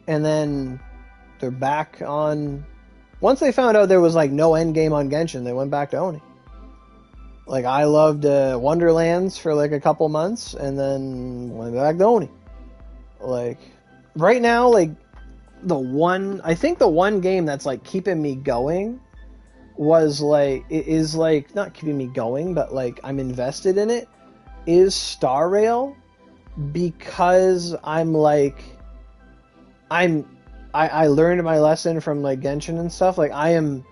And then they're back on... Once they found out there was like no end game on Genshin, they went back to Oni. Like, I loved Wonderlands for like a couple months, and then went back to Oni. Like, right now, like, I think the one game that's like keeping me going was like, it is like, not keeping me going, but like I'm invested in it, is Star Rail, because I'm like, I learned my lesson from like Genshin and stuff. Like, I am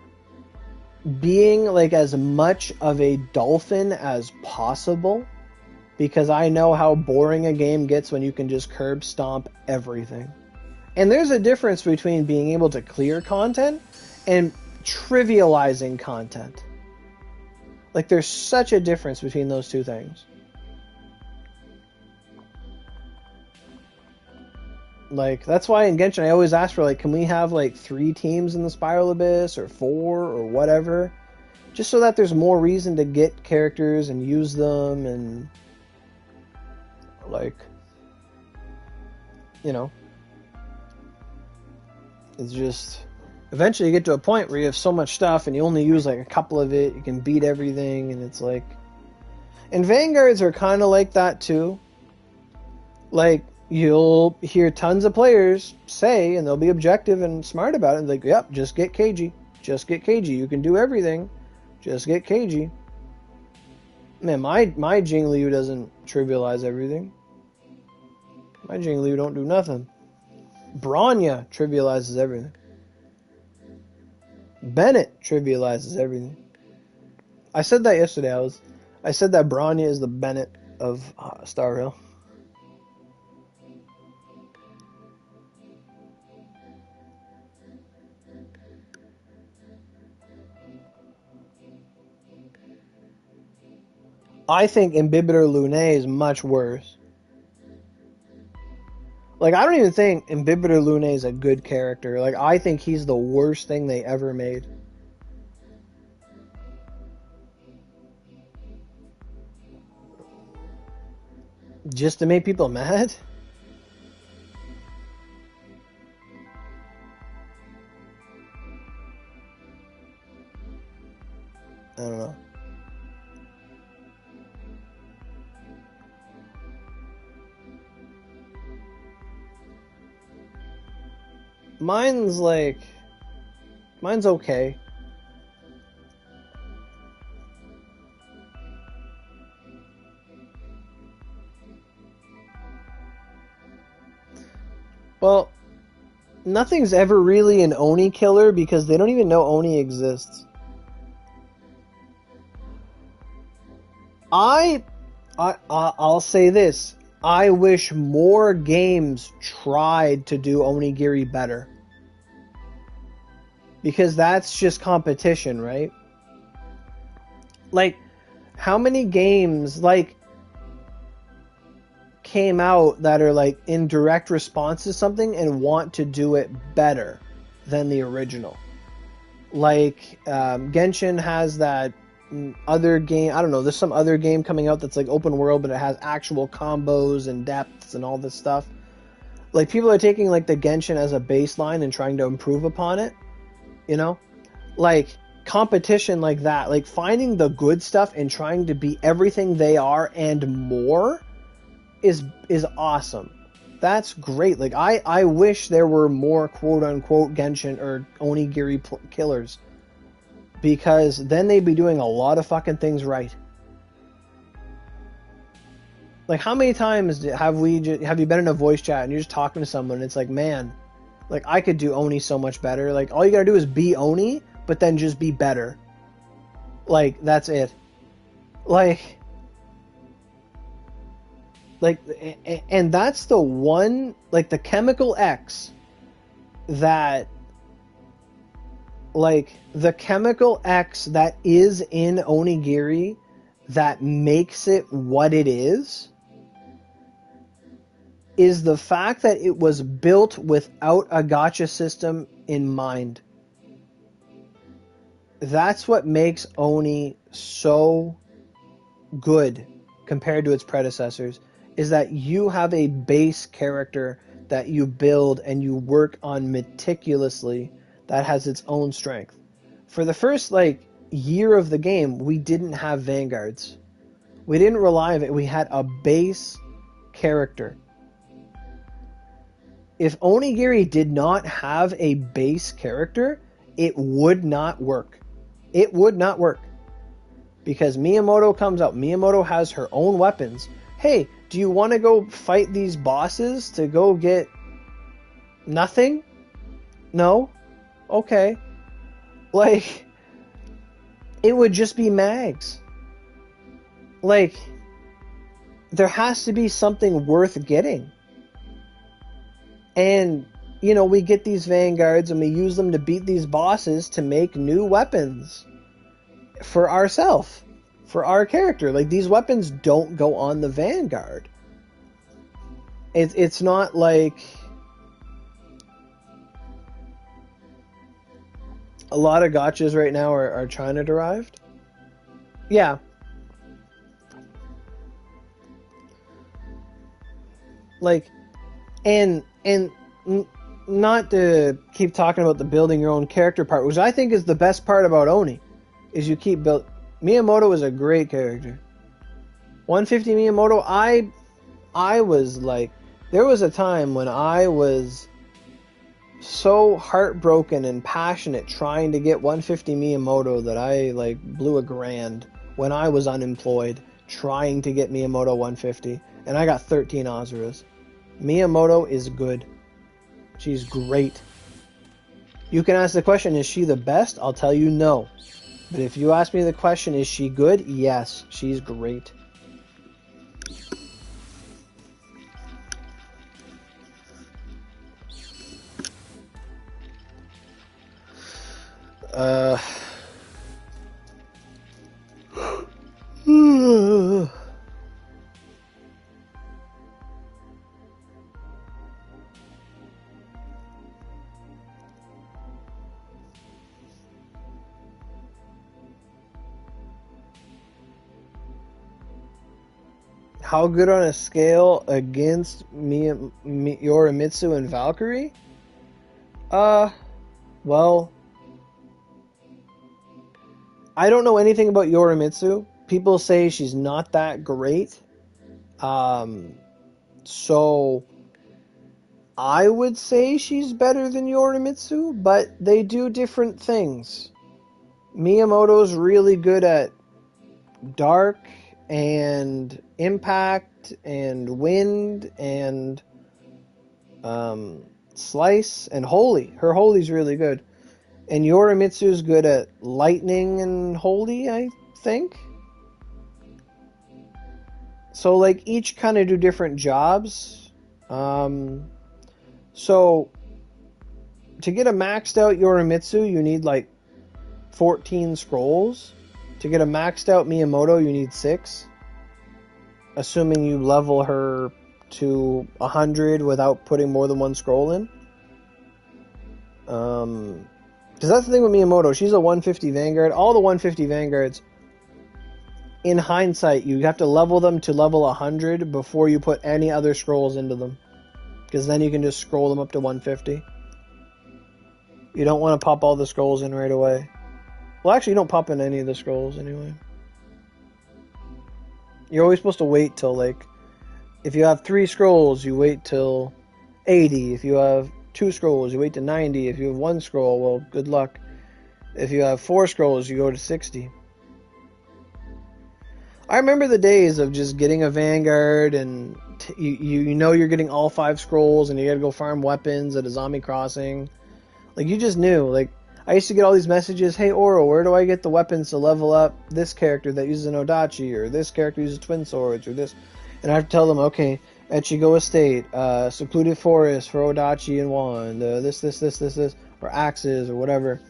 being like as much of a dolphin as possible, because I know how boring a game gets when you can just curb stomp everything. And there's a difference between being able to clear content and trivializing content. Like, there's such a difference between those two things. Like, that's why in Genshin I always ask for, like, can we have, like, 3 teams in the Spiral Abyss, or 4, or whatever? Just so that there's more reason to get characters and use them, and, like, you know. It's just, eventually you get to a point where you have so much stuff, and you only use, like, a couple of it, you can beat everything, and it's like... And Vanguards are kind of like that, too. Like, you'll hear tons of players say, and they'll be objective and smart about it, and like, yep, just get KG. Just get KG. You can do everything. Just get KG. Man, my Jingliu doesn't trivialize everything. My Jingliu don't do nothing. Bronya trivializes everything. Bennett trivializes everything. I said that yesterday. I said that Bronya is the Bennett of Star Rail. I think Imbibitor Lunae is much worse. Like, I don't even think Imbibitor Lunae is a good character. Like, I think he's the worst thing they ever made. Just to make people mad? I don't know. Mine's okay. Well, nothing's ever really an Oni killer because they don't even know Oni exists. I'll say this. I wish more games tried to do Onigiri better. Because that's just competition, right? Like, how many games, like, came out that are, like, in direct response to something and want to do it better than the original? Like, Genshin has that other game, I don't know, there's some other game coming out that's, like, open world, but it has actual combos and depths and all this stuff. Like, people are taking, like, the Genshin as a baseline and trying to improve upon it. You know, like, competition like that, like finding the good stuff and trying to be everything they are and more is awesome. That's great. Like, I wish there were more quote unquote Genshin or Onigiri killers, because then they'd be doing a lot of fucking things right. Like, how many times have you been in a voice chat and you're just talking to someone and it's like, man, like, I could do Oni so much better. Like, all you gotta do is be Oni, but then just be better. Like, that's it. Like, and that's the one, like, the chemical X that, like, the chemical X that is in Onigiri that makes it what it is the fact that it was built without a gacha system in mind. That's what makes Oni so good compared to its predecessors, is that you have a base character that you build and you work on meticulously that has its own strength. For the first like year of the game, we didn't have vanguards. We didn't rely on it. We had a base character. If Onigiri did not have a base character, it would not work. It would not work. Because Miyamoto comes out. Miyamoto has her own weapons. Hey, do you want to go fight these bosses to go get nothing? No? Okay. Like, it would just be mags. Like, there has to be something worth getting. And, you know, we get these vanguards and we use them to beat these bosses to make new weapons for ourselves, for our character. Like, these weapons don't go on the vanguard. It's not like a lot of gachas right now are China derived. Yeah. Like, and not to keep talking about the building your own character part, which I think is the best part about Oni, is you keep build. Miyamoto is a great character. 150 Miyamoto, I was like, there was a time when I was so heartbroken and passionate trying to get 150 Miyamoto that I like blew $1,000 when I was unemployed trying to get Miyamoto 150, and I got 13 Azuras. Miyamoto is good. She's great. You can ask the question, is she the best? I'll tell you no. But if you ask me the question, is she good? Yes, she's great. How good on a scale against Yorimitsu and Valkyrie? Well, I don't know anything about Yorimitsu. People say she's not that great. So I would say she's better than Yorimitsu, but they do different things. Miyamoto's really good at dark and impact and wind and slice and holy. Her holy's really good. And Yorimitsu's good at lightning and holy, I think. So like each kind of do different jobs. So to get a maxed out Yorimitsu, you need like 14 scrolls. To get a maxed out Miyamoto, you need 6. Assuming you level her to 100 without putting more than one scroll in. Because that's the thing with Miyamoto. She's a 150 Vanguard. All the 150 Vanguards, in hindsight, you have to level them to level 100 before you put any other scrolls into them. Because then you can just scroll them up to 150. You don't want to pop all the scrolls in right away. Well, actually, you don't pop in any of the scrolls anyway. You're always supposed to wait till, like, if you have 3 scrolls, you wait till 80. If you have 2 scrolls, you wait to 90. If you have 1 scroll, well, good luck. If you have 4 scrolls, you go to 60. I remember the days of just getting a Vanguard and you know you're getting all 5 scrolls and you gotta go farm weapons at a zombie crossing. Like, you just knew, like, I used to get all these messages, hey Oro, where do I get the weapons to level up this character that uses an Odachi, or this character uses twin swords, or this, and I have to tell them, okay, Echigo Estate, Secluded Forest for Odachi and wand, this, or axes, or whatever,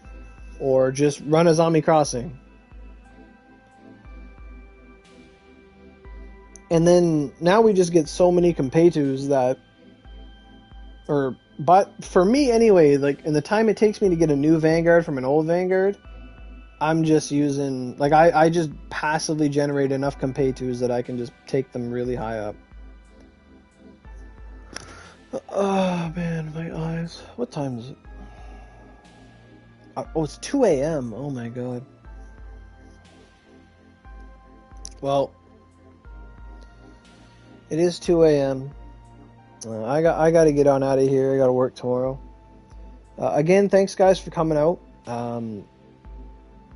or just run a zombie crossing. And then, now we just get so many Compeitus that, but for me anyway, like, in the time it takes me to get a new Vanguard from an old Vanguard, I'm just using, like, I just passively generate enough Compeitus that I can just take them really high up. Oh man, my eyes. What time is it? Oh, it's 2 a.m. Oh my god. Well, it is 2 a.m. I got to get on out of here. I got to work tomorrow. Again, thanks guys for coming out.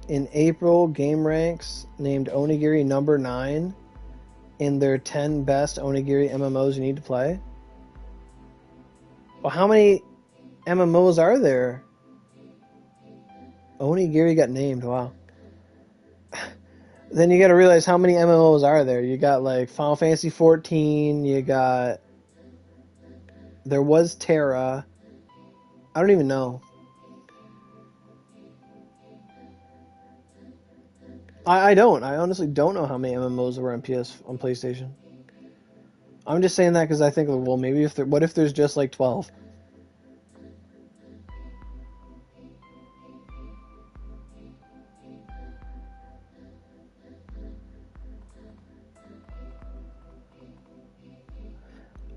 In April, Game Ranks named Onigiri number 9 in their 10 best Onigiri MMOs you need to play. Well, how many MMOs are there? Onigiri got named. Wow. Then you got to realize how many MMOs are there. You got like Final Fantasy 14. You got. There was Terra. I don't even know. I don't. I honestly don't know how many MMOs there were on PlayStation. I'm just saying that because I think, well, maybe what if there's just like 12?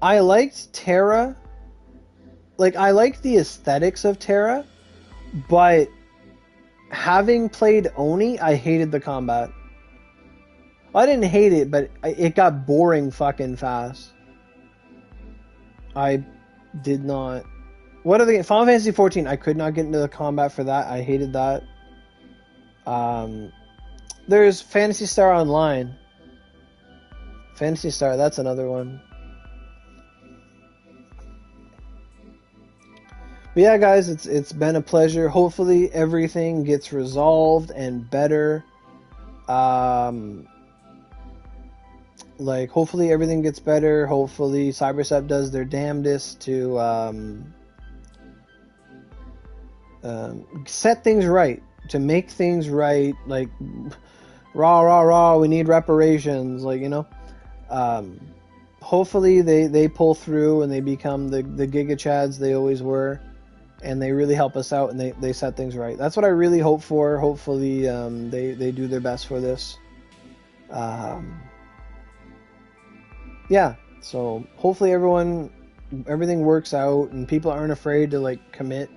I liked Terra. Like, I liked the aesthetics of Terra, but having played Oni, I hated the combat. I didn't hate it, but it got boring fucking fast. I did not. What are the Final Fantasy 14? I could not get into the combat for that. I hated that. There's Phantasy Star Online. Phantasy Star, that's another one. But yeah, guys, it's been a pleasure. Hopefully everything gets resolved and better. Like, hopefully everything gets better. Hopefully Cybercept does their damnedest to set things right, to make things right. Like, rah, we need reparations. Like, you know. Hopefully they pull through and they become the Giga Chads they always were. And they really help us out, and they set things right. That's what I really hope for. Hopefully, they do their best for this. Yeah. So hopefully everything works out, and people aren't afraid to like commit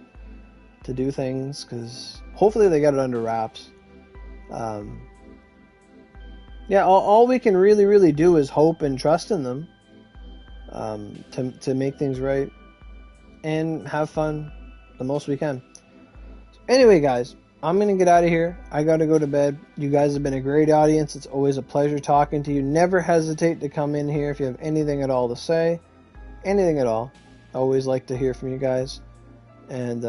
to do things, because hopefully they got it under wraps. Yeah. All we can really do is hope and trust in them, to make things right and have fun the most we can. So anyway, guys, I'm gonna get out of here. I gotta go to bed. You guys have been a great audience. It's always a pleasure talking to you. Never hesitate to come in here if you have anything at all to say. Anything at all. I always like to hear from you guys. And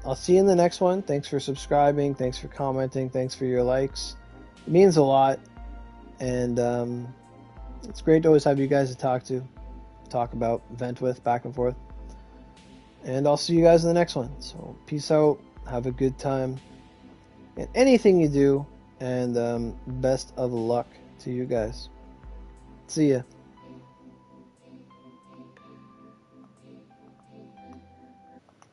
I'll see you in the next one. Thanks for subscribing. Thanks for commenting. Thanks for your likes. It means a lot. And it's great to always have you guys to talk about, vent with, back and forth. And I'll see you guys in the next one. So peace out. Have a good time in anything you do. And best of luck to you guys. See ya.